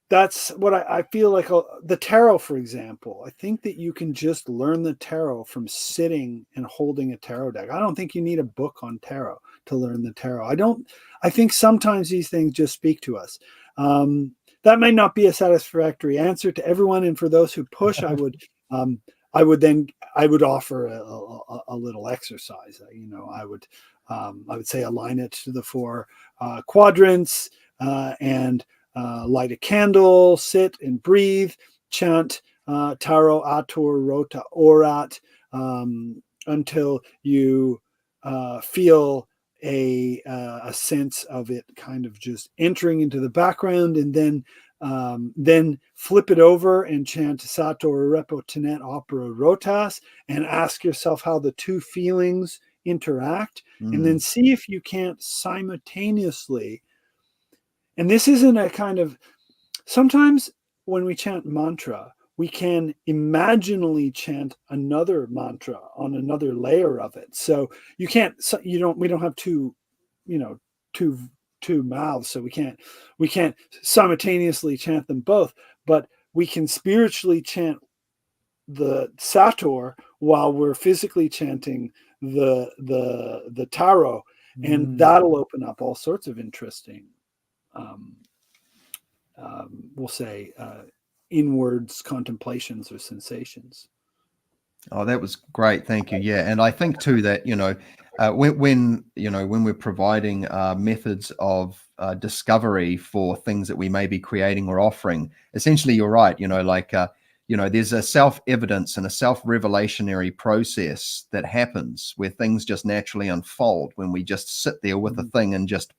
S2: that's what I feel like. The tarot, for example, I think that you can just learn the tarot from sitting and holding a tarot deck. I don't think you need a book on tarot to learn the tarot. I think sometimes these things just speak to us. That may not be a satisfactory answer to everyone, and for those who push, I would offer a little exercise. I would say align it to the 4 quadrants, and light a candle, sit and breathe, chant Taro Ator Rota Orat, until you feel a sense of it kind of just entering into the background, and then flip it over and chant Sato Repo Tenet Opera Rotas, and ask yourself how the two feelings interact, and then see if you can't simultaneously. And this isn't a kind of, sometimes when we chant mantra, we can imaginally chant another mantra on another layer of it. So we don't have two mouths, so we can't simultaneously chant them both, but we can spiritually chant the Sator while we're physically chanting the tarot, and that'll open up all sorts of interesting, we'll say, inwards contemplations or sensations.
S1: Oh, that was great. Thank you. Yeah. And I think too that, when we're providing methods of discovery for things that we may be creating or offering, essentially you're right, there's a self-evidence and a self-revelationary process that happens where things just naturally unfold when we just sit there with a thing and just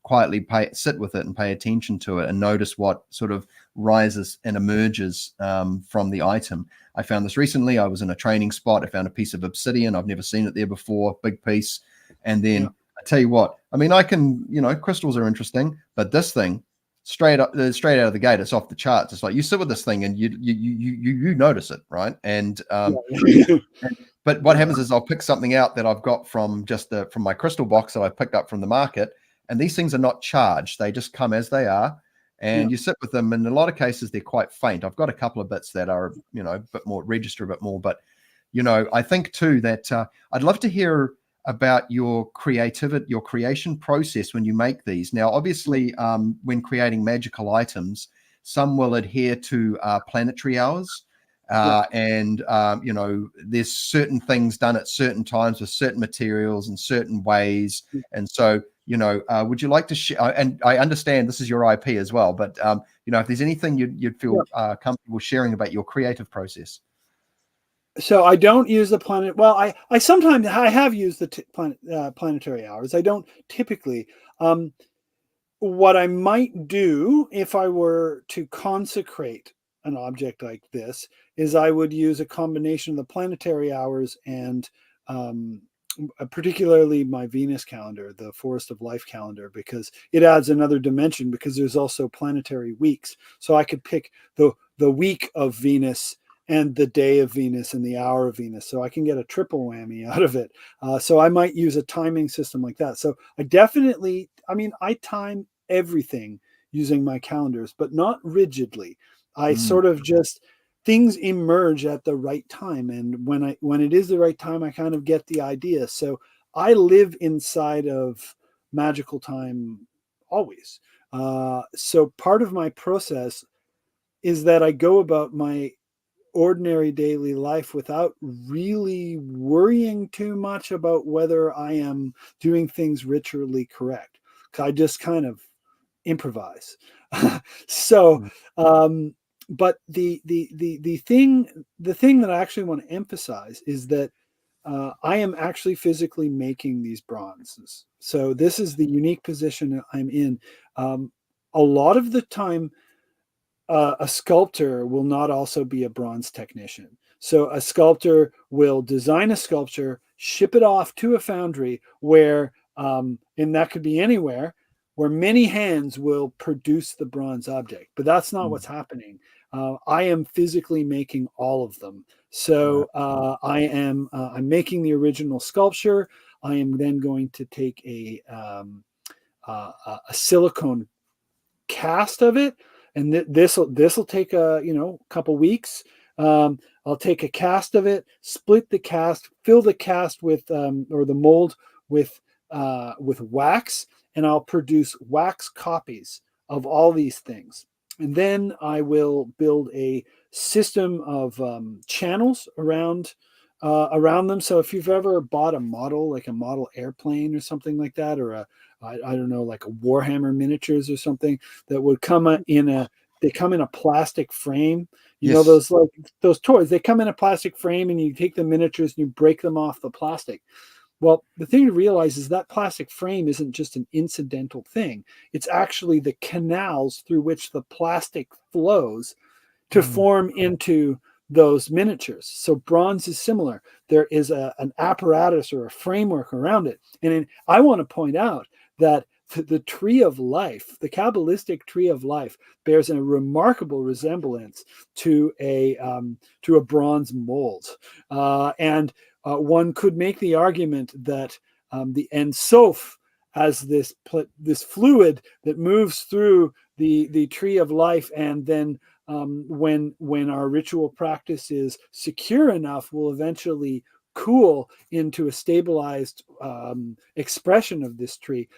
S1: quietly sit with it and pay attention to it and notice what sort of rises and emerges from the item. I found this recently. I was in a training spot. I found a piece of obsidian. I've never seen it there before, big piece. And then I tell you what, I mean, I can, crystals are interesting, but this thing straight out of the gate, it's off the charts. It's like you sit with this thing and you notice it, right? And but what happens is I'll pick something out that I've got from from my crystal box that I picked up from the market, and these things are not charged. They just come as they are, and you sit with them. And in a lot of cases, they're quite faint. I've got a couple of bits that are, a bit more, register a bit more, but I think too that I'd love to hear about your creativity, your creation process when you make these. Now, obviously, when creating magical items, some will adhere to planetary hours. And there's certain things done at certain times with certain materials and certain ways. And so, would you like to share? And I understand this is your IP as well, but if there's anything you'd feel comfortable sharing about your creative process.
S2: So I don't use the planet. Well, I sometimes I have used the planetary hours. I don't typically. What I might do if I were to consecrate an object like this is I would use a combination of the planetary hours and particularly my Venus calendar, the Forest of Life calendar, because it adds another dimension, because there's also planetary weeks. So I could pick the week of Venus and the day of Venus and the hour of Venus. So I can get a triple whammy out of it. So I might use a timing system like that. So I time everything using my calendars, but not rigidly. I sort of just, things emerge at the right time. And when it is the right time, I kind of get the idea. So I live inside of magical time always. So part of my process is that I go about my ordinary daily life without really worrying too much about whether I am doing things ritually correct. I just kind of improvise. So, but the thing that I actually want to emphasize is that I am actually physically making these bronzes. So this is the unique position I'm in. A lot of the time, a sculptor will not also be a bronze technician. So a sculptor will design a sculpture, ship it off to a foundry where, and that could be anywhere, where many hands will produce the bronze object. But that's not what's happening. I am physically making all of them. So I'm making the original sculpture. I am then going to take a silicone cast of it, and this will take a couple weeks. I'll take a cast of it, split the cast, fill the cast with or the mold with wax, and I'll produce wax copies of all these things. And then I will build a system of channels around them. So if you've ever bought a model, like a model airplane or something like that, or I don't know, like a Warhammer miniatures or something that would come in a plastic frame. You know, those toys, they come in a plastic frame, and you take the miniatures and you break them off the plastic. Well, the thing to realize is that plastic frame isn't just an incidental thing. It's actually the canals through which the plastic flows to form into those miniatures. So bronze is similar. There is an apparatus or a framework around it. And I want to point out that the tree of life, the Kabbalistic tree of life, bears a remarkable resemblance to a bronze mold. And one could make the argument that the Ein Sof, as this fluid that moves through the tree of life, and then when our ritual practice is secure enough, will eventually cool into a stabilized expression of this tree.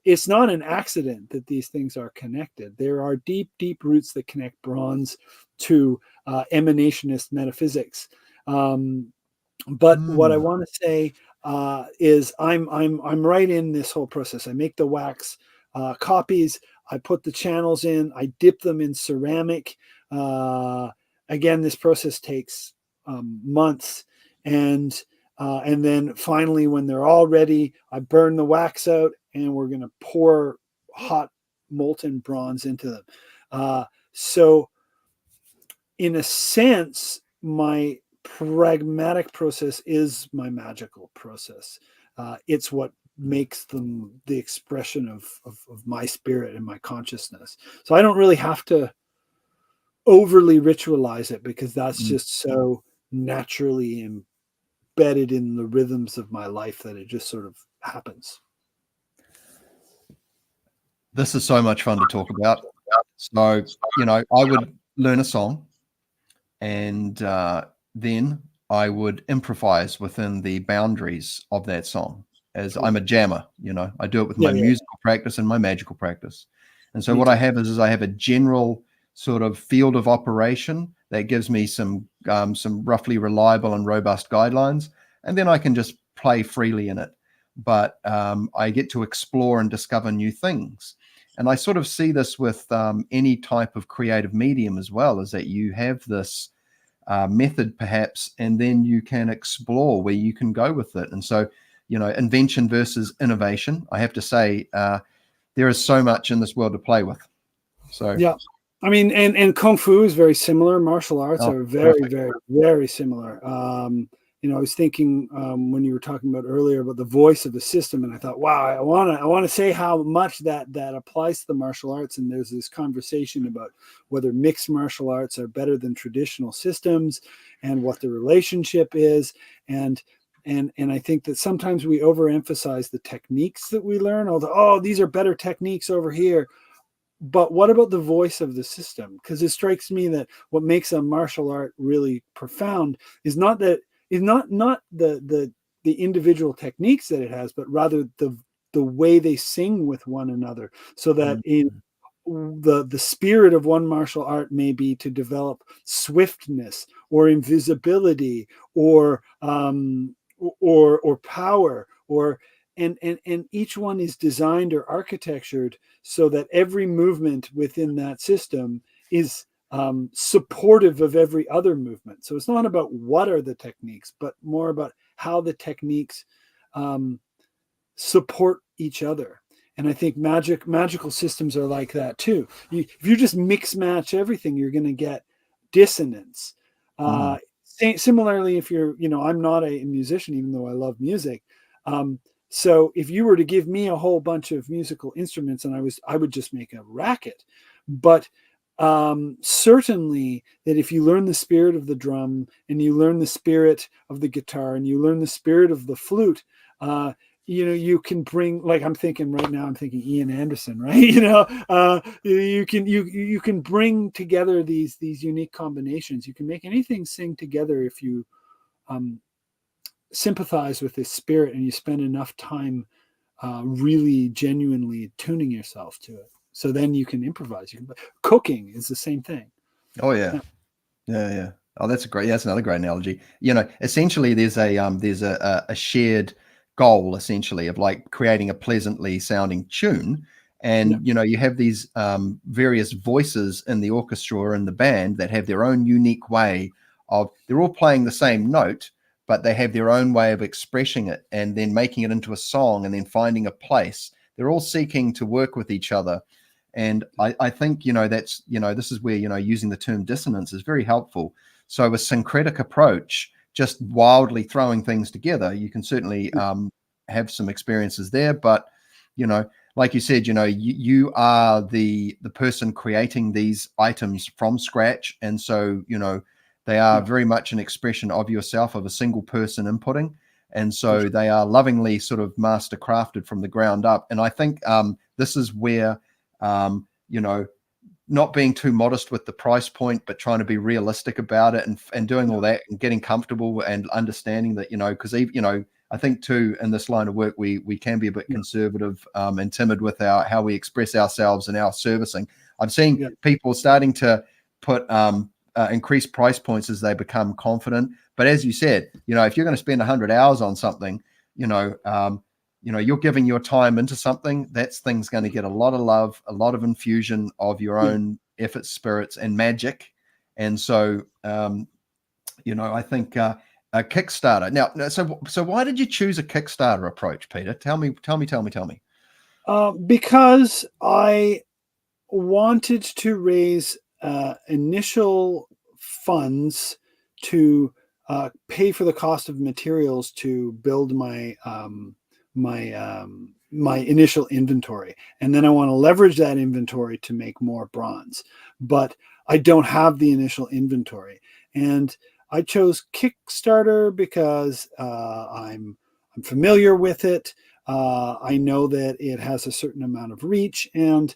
S2: It's not an accident that these things are connected. There are deep, deep roots that connect bronze to emanationist metaphysics. But what I want to say is I'm right in this whole process. I make the wax copies. I put the channels in. I dip them in ceramic. Again, this process takes months, and then finally, when they're all ready, I burn the wax out, and we're going to pour hot molten bronze into them. So, in a sense, my pragmatic process is my magical process. It's what makes them the expression of my spirit and my consciousness. So I don't really have to overly ritualize it, because that's just so naturally embedded in the rhythms of my life that it just sort of happens.
S1: This is so much fun to talk about. So, I would learn a song, and then I would improvise within the boundaries of that song. As
S2: Cool.
S1: I'm a jammer, I do it with my
S2: Yeah,
S1: musical practice and my magical practice. And so
S2: me
S1: what I
S2: too.
S1: have is I have a general sort of field of operation that gives me some roughly reliable and robust guidelines, and then I can just play freely in it. But I get to explore and discover new things. And I sort of see this with any type of creative medium as well, is that you have this method perhaps, and then you can explore where you can go with it. And so, invention versus innovation, I have to say, there is so much in this world to play with. So
S2: Yeah. I mean, and Kung Fu is very similar. Martial arts
S1: oh,
S2: are very,
S1: perfect.
S2: very, very similar. I was thinking when you were talking about earlier about the voice of the system, and I thought, wow, I want to say how much that applies to the martial arts. And there's this conversation about whether mixed martial arts are better than traditional systems, and what the relationship is. And I think that sometimes we overemphasize the techniques that we learn. Oh, these are better techniques over here. But what about the voice of the system? Because it strikes me that what makes a martial art really profound is not the individual techniques that it has, but rather the way they sing with one another. So that in the spirit of one martial art may be to develop swiftness or invisibility or power and each one is designed or architectured so that every movement within that system is supportive of every other movement. So it's not about what are the techniques, but more about how the techniques support each other. And I think magical systems are like that too. If you just mix match everything, you're going to get dissonance. Similarly, if I'm not a musician, even though I love music. So if you were to give me a whole bunch of musical instruments and I would just make a racket. But certainly that if you learn the spirit of the drum and you learn the spirit of the guitar and you learn the spirit of the flute, you can bring, like I'm thinking Ian Anderson, right? You can bring together these unique combinations. You can make anything sing together if you sympathize with this spirit and you spend enough time really genuinely tuning yourself to it. So then you can improvise. Cooking is the same thing.
S1: Oh yeah. Oh, that's another great analogy. Essentially there's a shared goal, essentially, of like creating a pleasantly sounding tune. And you have these various voices in the orchestra and the band that have their own unique way they're all playing the same note, but they have their own way of expressing it and then making it into a song and then finding a place. They're all seeking to work with each other. And I think, that's, this is where, using the term dissonance is very helpful. So a syncretic approach, just wildly throwing things together, you can certainly have some experiences there. But, like you said, you are the person creating these items from scratch. And so, they are very much an expression of yourself, of a single person inputting. And so they are lovingly sort of master crafted from the ground up. And I think this is where, not being too modest with the price point, but trying to be realistic about it and doing all that and getting comfortable and understanding that, because I think too, in this line of work, we can be a bit conservative and timid with how we express ourselves and our servicing. I'm seeing people starting to put increased price points as they become confident. But as you said, if you're going to spend 100 hours on something, you're giving your time into something, that thing's going to get a lot of love, a lot of infusion of your own effort, spirits, and magic. And so, I think a Kickstarter. Now, so why did you choose a Kickstarter approach, Peter? Tell me.
S2: Because I wanted to raise initial funds to pay for the cost of materials to build my my initial inventory, and then I want to leverage that inventory to make more bronze, but I don't have the initial inventory. And I chose Kickstarter because I'm familiar with it. I know that it has a certain amount of reach, and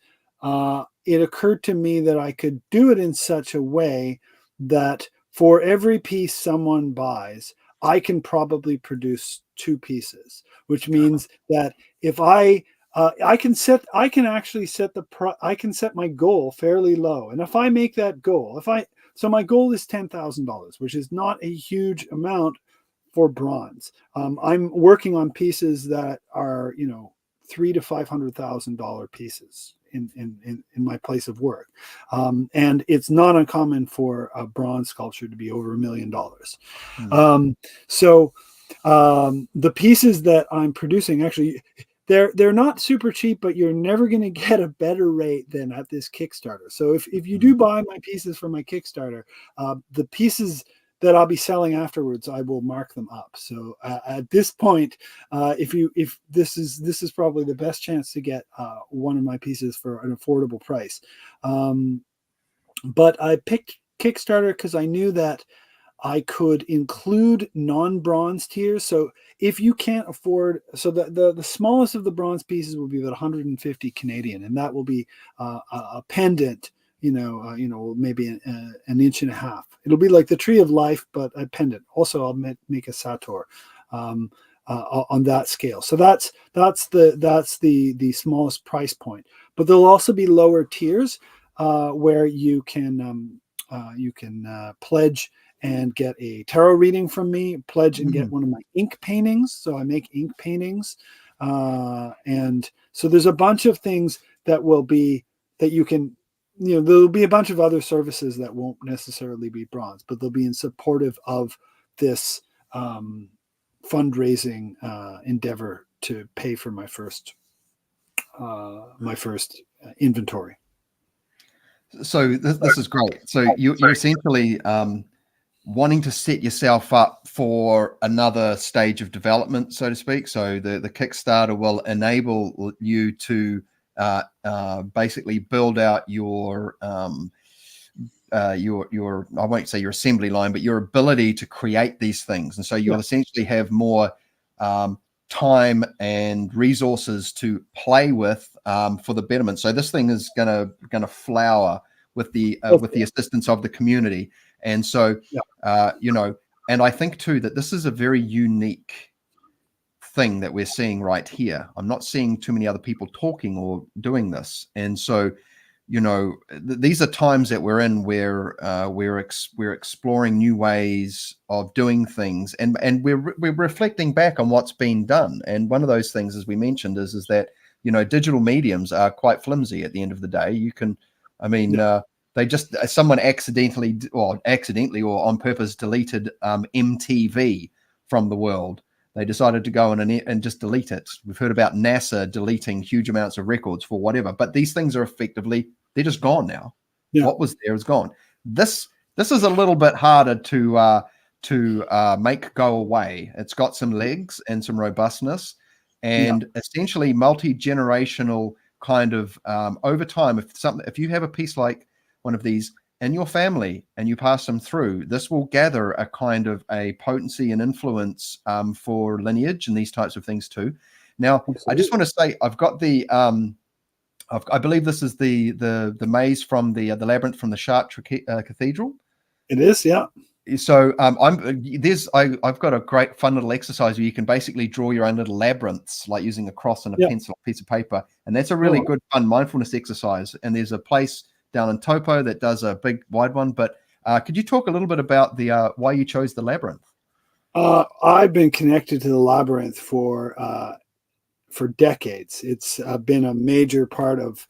S2: it occurred to me that I could do it in such a way that for every piece someone buys, I can probably produce 2 pieces, which means that if I can actually set I can set my goal fairly low. And if I make that goal, so my goal is $10,000, which is not a huge amount for bronze. I'm working on pieces that are, $300,000 to $500,000 pieces in my place of work. And it's not uncommon for a bronze sculpture to be over $1 million. So the pieces that I'm producing, actually, they're not super cheap, but you're never going to get a better rate than at this Kickstarter. So if you do buy my pieces from my Kickstarter, the pieces that I'll be selling afterwards, I will mark them up. So at this point, if this is probably the best chance to get one of my pieces for an affordable price. But I picked Kickstarter because I knew that I could include non-bronze tiers. So if you can't afford, so the smallest of the bronze pieces will be about 150 Canadian, and that will be a pendant, maybe an inch and a half. It'll be like the Tree of Life, but a pendant. Also, I'll make a sator on that scale. So that's the smallest price point. But there'll also be lower tiers where you can pledge and get a tarot reading from me, pledge and get one of my ink paintings. So I make ink paintings. And so there's a bunch of things that you can, there'll be a bunch of other services that won't necessarily be bronze, but they'll be in supportive of this fundraising endeavor to pay for my first inventory.
S1: So this is great. So you're essentially wanting to set yourself up for another stage of development, so to speak. So the Kickstarter will enable you to basically build out your I won't say your assembly line, but your ability to create these things. And so you'll essentially have more time and resources to play with for the betterment. So this thing is gonna flower with the assistance of the community. And so and I think too that this is a very unique thing that we're seeing right here. I'm not seeing too many other people talking or doing this. And so these are times that we're in where we're exploring new ways of doing things, and we're reflecting back on what's been done. And one of those things, as we mentioned, is that digital mediums are quite flimsy at the end of the day. You can, they just someone accidentally or on purpose deleted MTV from the world. They decided to go and just delete it. We've heard about NASA deleting huge amounts of records for whatever, but these things are effectively, they're just gone now. Yeah. What was there is gone. This is a little bit harder to make go away. It's got some legs and some robustness, and essentially multi-generational kind of over time. If you have a piece like one of these in your family and you pass them through, this will gather a kind of a potency and influence for lineage and these types of things too. Now, absolutely. I just want to say I've got the I believe this is the maze from the labyrinth from the Chartres Cathedral.
S2: It is, yeah.
S1: So I've got a great fun little exercise where you can basically draw your own little labyrinths, like using a cross and a pencil, piece of paper, and that's a really good fun mindfulness exercise. And there's a place down in Topo that does a big wide one. But could you talk a little bit about the why you chose the labyrinth?
S2: I've been connected to the labyrinth for decades. It's been a major part of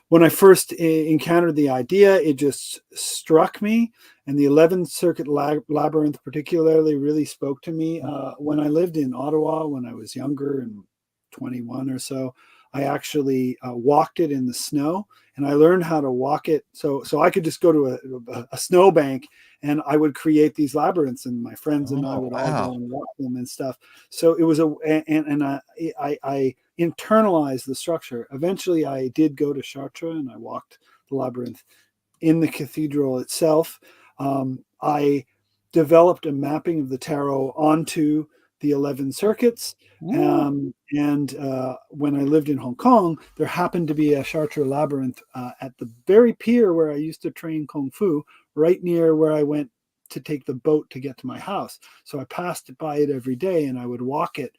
S2: when I first encountered the idea. It just struck me, and the 11th Circuit labyrinth particularly really spoke to me. When I lived in Ottawa when I was younger and 21 or so, I actually walked it in the snow, and I learned how to walk it. So I could just go to a snowbank, and I would create these labyrinths, and my friends and I would all go and walk them and stuff. So it was I internalized the structure. Eventually, I did go to Chartres, and I walked the labyrinth in the cathedral itself. I developed a mapping of the tarot onto the 11 circuits. And when I lived in Hong Kong, there happened to be a Chartres labyrinth at the very pier where I used to train Kung Fu, right near where I went to take the boat to get to my house. So I passed by it every day and I would walk it.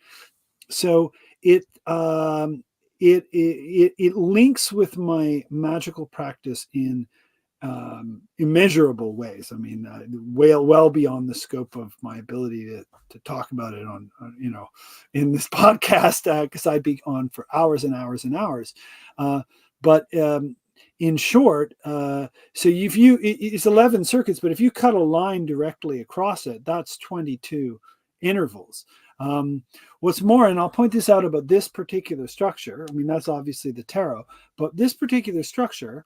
S2: So it links with my magical practice in immeasurable ways. I mean, well beyond the scope of my ability to talk about it on in this podcast, because I'd be on for hours and hours and hours. But in short, so it's 11 circuits, but if you cut a line directly across it, that's 22 intervals. What's more, and I'll point this out about this particular structure, I mean, that's obviously the tarot, but this particular structure,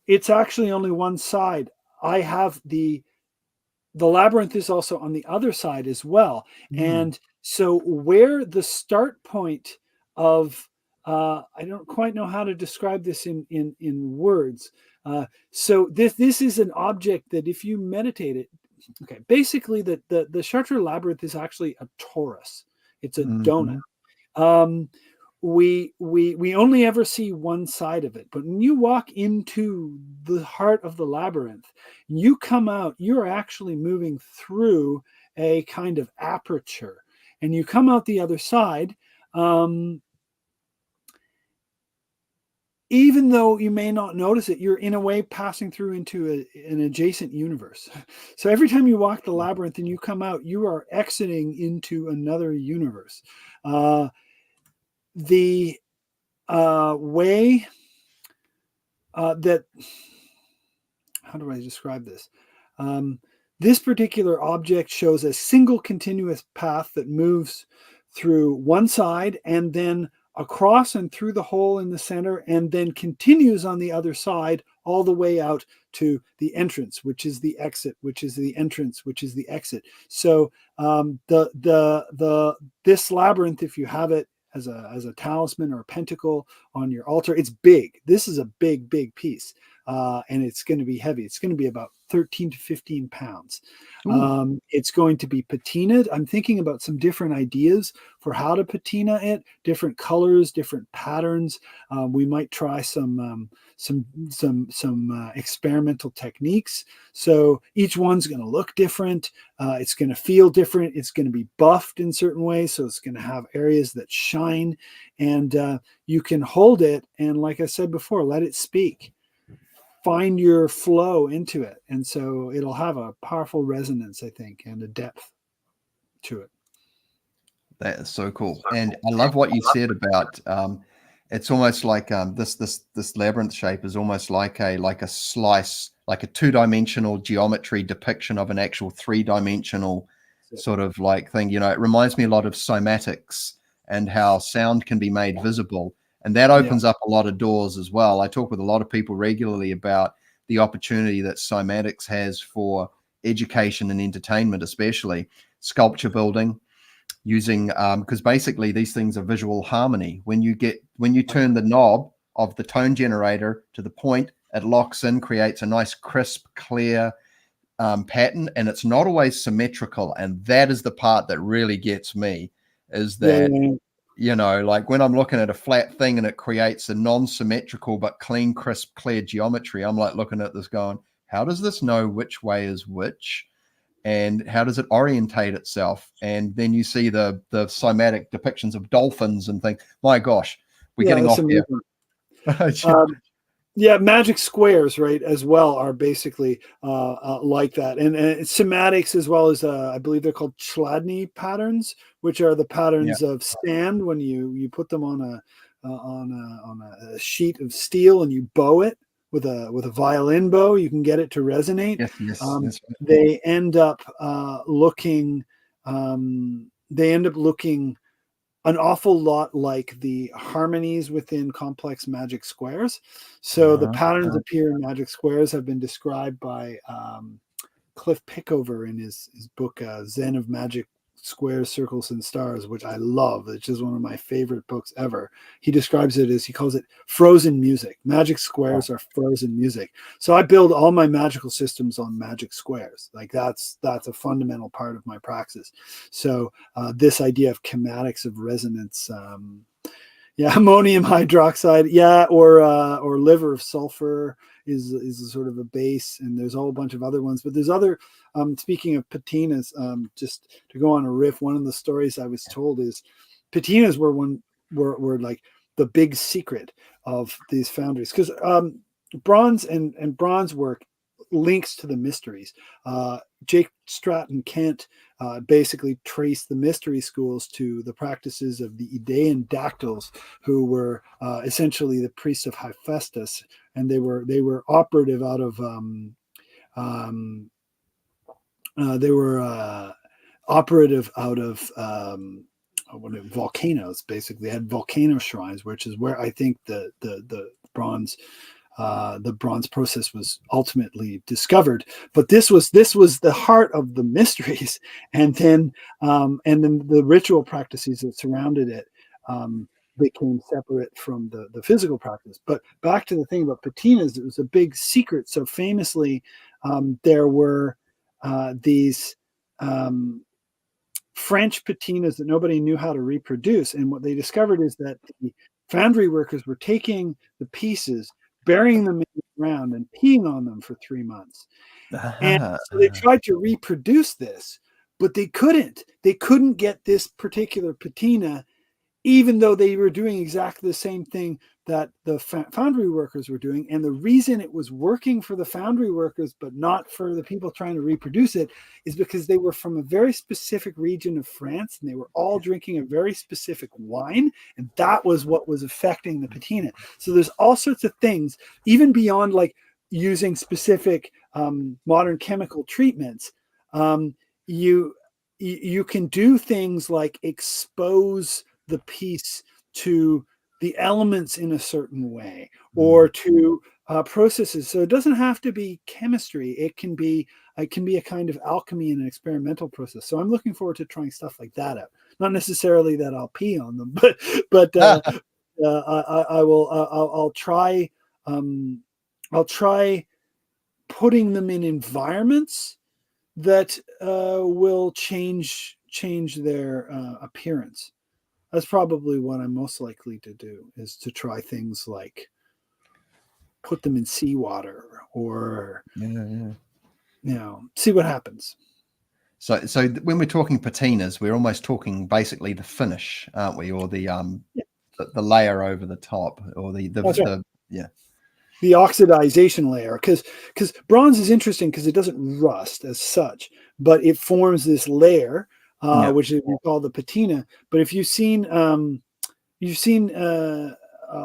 S2: it's actually only one side. I have the labyrinth is also on the other side as well. And so where the start point of, I don't quite know how to describe this in words. So this is an object that if you meditate it, okay, basically the Chartres labyrinth is actually a torus. It's a donut. We only ever see one side of it, but when you walk into the heart of the labyrinth, you come out, you're actually moving through a kind of aperture, and you come out the other side. Even though you may not notice it, you're in a way passing through into an adjacent universe. So every time you walk the labyrinth and you come out, you are exiting into another universe. The way that, how do I describe this? This particular object shows a single continuous path that moves through one side and then across and through the hole in the center, and then continues on the other side all the way out to the entrance, which is the exit, which is the entrance, which is the exit. So this labyrinth, if you have it as a talisman or a pentacle on your altar, it's big. This is a big piece, and it's going to be heavy. It's going to be about 13 to 15 pounds. It's going to be patinaed. I'm thinking about some different ideas for how to patina it, different colors, different patterns. We might try some experimental techniques. So each one's going to look different. It's going to feel different. It's going to be buffed in certain ways. So it's going to have areas that shine, and you can hold it. And like I said before, let it speak. Find your flow into it. And so it'll have a powerful resonance, I think, and a depth to it.
S1: That is so cool. And I love what you said about, it's almost like this labyrinth shape is almost like a slice, like a two-dimensional geometry depiction of an actual three-dimensional sort of like thing. You know, it reminds me a lot of cymatics and how sound can be made visible. And that opens up a lot of doors as well. I talk with a lot of people regularly about the opportunity that cymatics has for education and entertainment, especially sculpture building, using because basically these things are visual harmony. When you turn the knob of the tone generator to the point, it locks in, creates a nice crisp, clear pattern, and it's not always symmetrical. And that is the part that really gets me, is that you know, like when I'm looking at a flat thing and it creates a non-symmetrical but clean, crisp, clear geometry, I'm like looking at this going, how does this know which way is which? And how does it orientate itself? And then you see the cymatic depictions of dolphins and things. My gosh, we're getting off here.
S2: Magic squares, right, as well, are basically like that. And cymatics, as well as I believe they're called Chladni patterns, which are the patterns of sand when you put them on a sheet of steel and you bow it with a violin bow. You can get it to resonate.
S1: Yes.
S2: They end up looking an awful lot like the harmonies within complex magic squares. So the patterns appear in magic squares have been described by Cliff Pickover in his book Zen of Magic Squares, Circles, and Stars, which I love. It's just one of my favorite books ever. He describes it as, he calls it frozen music. Magic squares are frozen music. So I build all my magical systems on magic squares. Like that's a fundamental part of my praxis. So this idea of chematics, of resonance, Yeah, ammonium hydroxide. Yeah, or liver of sulfur is a sort of a base, and there's a whole bunch of other ones. But there's other. Speaking of patinas, just to go on a riff, one of the stories I was told is patinas were like the big secret of these foundries, because bronze and bronze work links to the mysteries. Jake Stratton Kent basically traced the mystery schools to the practices of the Idaean dactyls, who were essentially the priests of Hephaestus, and they were operative out of they were operative out of volcanoes. Basically, they had volcano shrines, which is where I think the bronze process was ultimately discovered. But this was the heart of the mysteries, and then the ritual practices that surrounded it became separate from the physical practice. But back to the thing about patinas, it was a big secret. So famously, there were these French patinas that nobody knew how to reproduce, and what they discovered is that the foundry workers were taking the pieces, burying them in the ground, and peeing on them for 3 months. And so they tried to reproduce this, but they couldn't. They couldn't get this particular patina, even though they were doing exactly the same thing that the foundry workers were doing. And the reason it was working for the foundry workers, but not for the people trying to reproduce it, is because they were from a very specific region of France, and they were all drinking a very specific wine. And that was what was affecting the patina. So there's all sorts of things, even beyond like using specific modern chemical treatments. You can do things like expose the piece to the elements in a certain way, or to processes. So it doesn't have to be chemistry. It can be a kind of alchemy and an experimental process. So I'm looking forward to trying stuff like that out. Not necessarily that I'll pee on them, but I'll try I'll try putting them in environments that will change their appearance. That's probably what I'm most likely to do, is to try things like put them in seawater, or see what happens.
S1: So when we're talking patinas, we're almost talking basically the finish, aren't we? Or the layer over the top, or
S2: the oxidization layer, because bronze is interesting because it doesn't rust as such, but it forms this layer, which we call the patina. But if you've seen a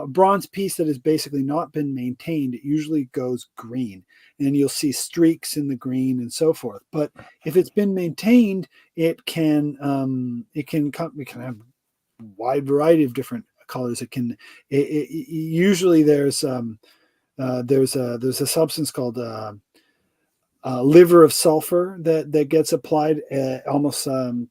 S2: bronze piece that has basically not been maintained, it usually goes green, and you'll see streaks in the green and so forth. But if it's been maintained, it can have a wide variety of different colors. Usually there's a substance called liver of sulfur that gets applied almost to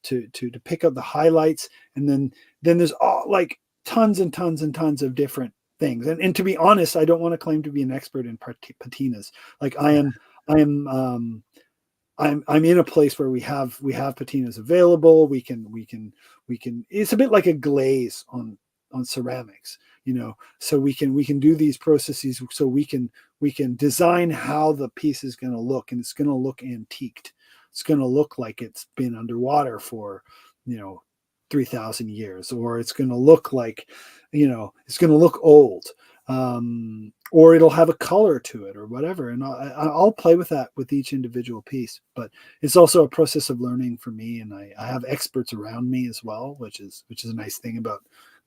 S2: pick up the highlights, and then there's like tons and tons and tons of different things. And to be honest, I don't want to claim to be an expert in patinas. Like I'm in a place where we have patinas available. We can. It's a bit like a glaze on ceramics, so we can do these processes, so we can design how the piece is going to look, and it's going to look antiqued. It's going to look like it's been underwater for 3,000 years, or it's going to look like it's going to look old, or it'll have a color to it, or whatever. And I'll play with that with each individual piece. But it's also a process of learning for me, and I have experts around me as well, which is a nice thing about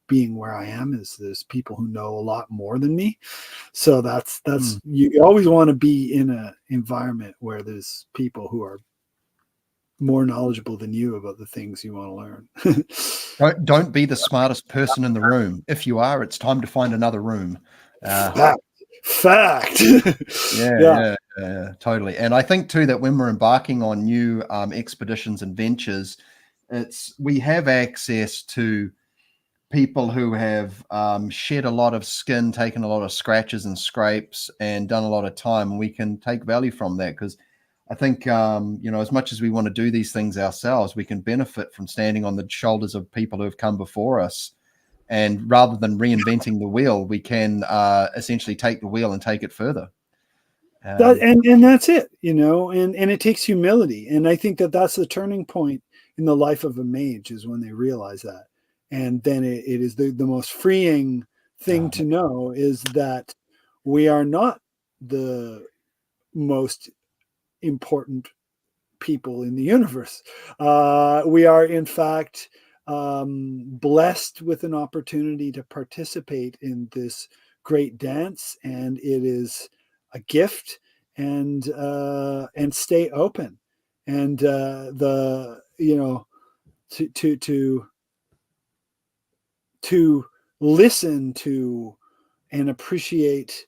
S2: being where I am, is there's people who know a lot more than me. So that's you always want to be in an environment where there's people who are more knowledgeable than you about the things you want to
S1: learn. Don't be the smartest person in the room. If you are, it's time to find another room.
S2: Fact.
S1: Yeah, totally. And I think too that when we're embarking on new expeditions and ventures, we have access to people who have shed a lot of skin, taken a lot of scratches and scrapes, and done a lot of time. And we can take value from that, because I think, as much as we want to do these things ourselves, we can benefit from standing on the shoulders of people who have come before us And rather than reinventing the wheel, we can essentially take the wheel and take it further.
S2: And that's it, and it takes humility. And I think that's the turning point in the life of a mage, is when they realize that. And then it is the most freeing thing to know, is that we are not the most important people in the universe. We are, in fact, blessed with an opportunity to participate in this great dance, and it is a gift. And stay open, and to listen to and appreciate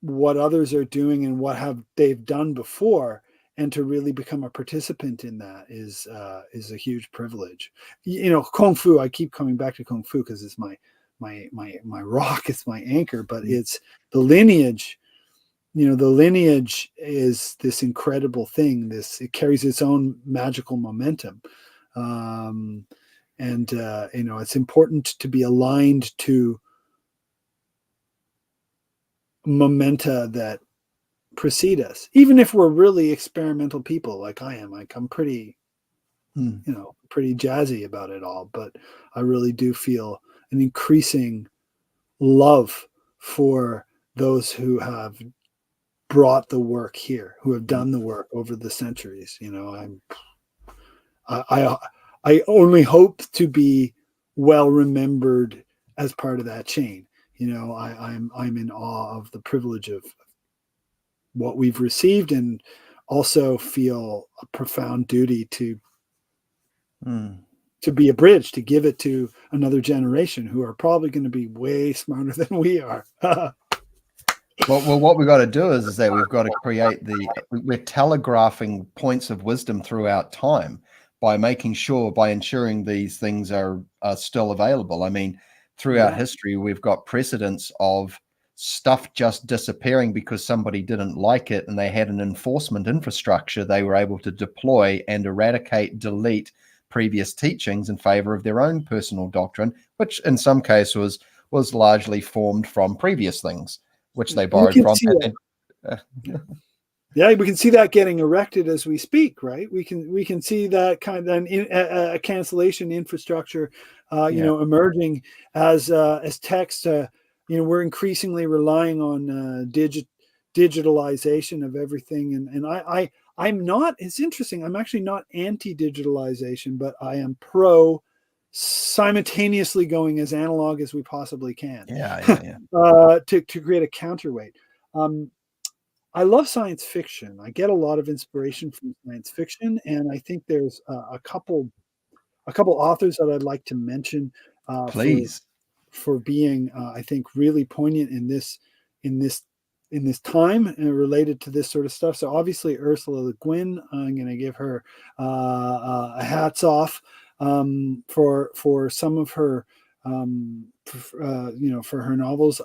S2: what others are doing and what they've done before, and to really become a participant in that is a huge privilege. Kung Fu, I keep coming back to Kung Fu because it's my rock, it's my anchor, but it's the lineage. The lineage is this incredible thing. It carries its own magical momentum. It's important to be aligned to momenta that precede us, even if we're really experimental people like I am. I'm pretty, pretty jazzy about it all, but I really do feel an increasing love for those who have brought the work here, who have done the work over the centuries. I only hope to be well remembered as part of that chain. I'm in awe of the privilege of what we've received, and also feel a profound duty to be a bridge, to give it to another generation who are probably going to be way smarter than we are.
S1: Well, what we've got to do is that we've got to create we're telegraphing points of wisdom throughout time by ensuring these things are still available. I mean, throughout history, we've got precedents of stuff just disappearing because somebody didn't like it, and they had an enforcement infrastructure they were able to deploy and delete previous teachings in favor of their own personal doctrine, which in some cases was largely formed from previous things which they borrowed from.
S2: Yeah, we can see that getting erected as we speak, right? We can see that kind of a cancellation infrastructure, emerging as text. We're increasingly relying on digitalization of everything, and I'm not. It's interesting. I'm actually not anti-digitalization, but I am pro simultaneously going as analog as we possibly can. To create a counterweight. I love science fiction. I get a lot of inspiration from science fiction, and I think there's a couple authors that I'd like to mention.
S1: Please.
S2: For being, I think, really poignant in this time and related to this sort of stuff. So obviously Ursula Le Guin, I'm going to give her a hats off for some of her, for her novels.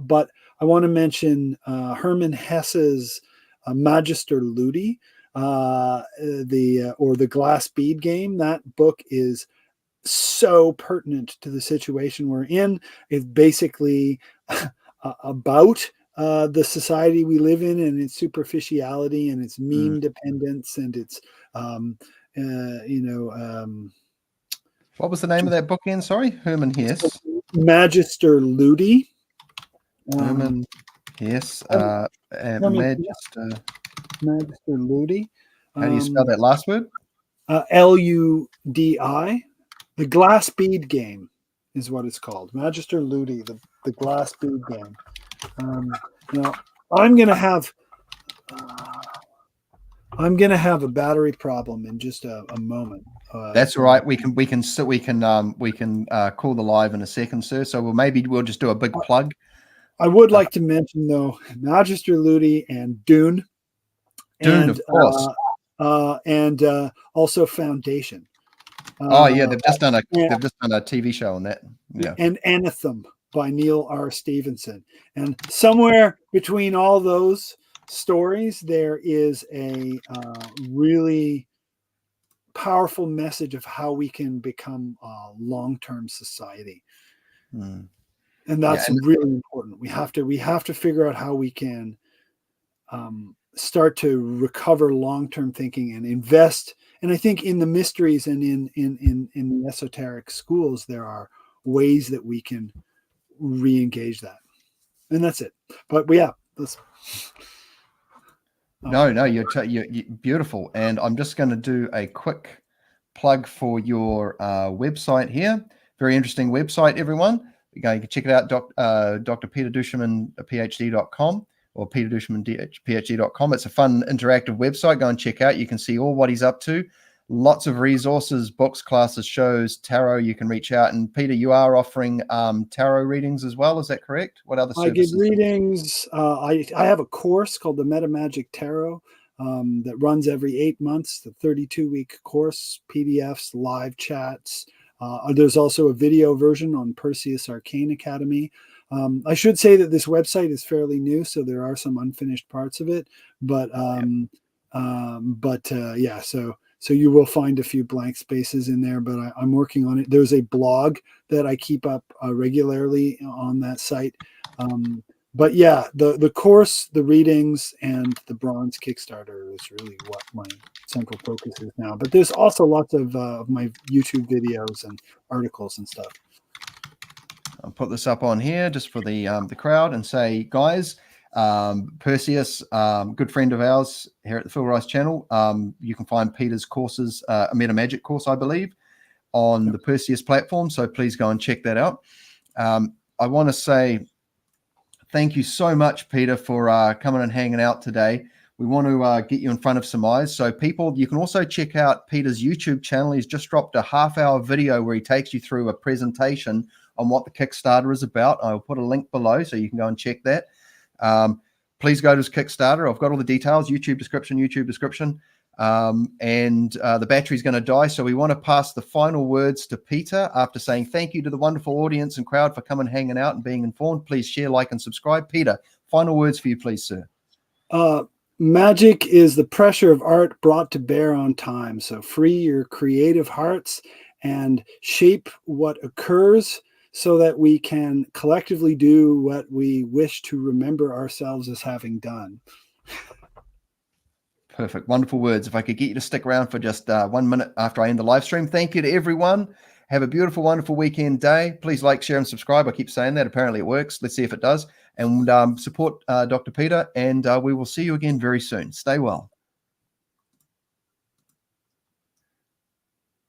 S2: But I want to mention Hermann Hesse's Magister Ludi, the Glass Bead Game. That book is so pertinent to the situation we're in. It's basically about the society we live in, and its superficiality, and its meme dependence, and its
S1: what was the name of that book again? Sorry, Hermann Hesse.
S2: Magister Ludi.
S1: Hermann Hesse. Magister
S2: Ludi.
S1: How do you spell that last word?
S2: Ludi. The Glass Bead Game is what it's called. Magister Ludi, the Glass Bead Game. I'm gonna have a battery problem in just a moment.
S1: That's all right. We can call the live in a second, sir. So we'll just do a big plug.
S2: I would like to mention, though, Magister Ludi and Dune.
S1: Of course.
S2: And also Foundation.
S1: They've just done a TV show on that. Yeah.
S2: And Anathem by Neil R. Stevenson. And somewhere between all those stories, there is a really powerful message of how we can become a long-term society.
S1: Mm.
S2: And that's really important. We have to figure out how we can start to recover long-term thinking and invest. And I think in the mysteries and in the esoteric schools, there are ways that we can re-engage that. And that's it. But yeah,
S1: No, you're beautiful. And I'm just going to do a quick plug for your website here. Very interesting website, everyone. You can check it out, Dr. Peter Duchemin, PhD.com or Peter Duchemin, PhD.com. It's a fun, interactive website. Go and check out. You can see all what he's up to. Lots of resources, books, classes, shows, tarot. You can reach out. And Peter, you are offering tarot readings as well. Is that correct? What other services?
S2: I give readings. I have a course called the Magic Tarot that runs every 8 months, the 32-week course, PDFs, live chats. There's also a video version on Perseus Arcane Academy. I should say that this website is fairly new, so there are some unfinished parts of it. But yeah, so you will find a few blank spaces in there, but I'm working on it. There's a blog that I keep up regularly on that site. But yeah, the course, the readings, and the bronze Kickstarter is really what my central focus is now. But there's also lots of my YouTube videos and articles and stuff.
S1: I'll put this up on here just for the crowd and say, guys, Perseus, good friend of ours here at the Phil Rice channel. You can find Peter's courses, a Meta Magic course, I believe, on the Perseus platform. So please go and check that out. I want to say thank you so much, Peter, for coming and hanging out today. We want to get you in front of some eyes. So people, you can also check out Peter's YouTube channel. He's just dropped a half-hour video where he takes you through a presentation on what the Kickstarter is about. I'll put a link below so you can go and check that. Please go to his Kickstarter. I've got all the details, YouTube description. And the battery's going to die. So we want to pass the final words to Peter after saying thank you to the wonderful audience and crowd for coming, hanging out and being informed. Please share, like, and subscribe. Peter, final words for you, please, sir.
S2: Magic is the pressure of art brought to bear on time. So free your creative hearts and shape what occurs so that we can collectively do what we wish to remember ourselves as having done.
S1: Perfect. Wonderful words. If I could get you to stick around for just 1 minute after I end the live stream. Thank you to everyone. Have a beautiful, wonderful weekend day. Please like, share, and subscribe. I keep saying that. Apparently it works. Let's see if it does. And support Dr. Peter. And we will see you again very soon. Stay well.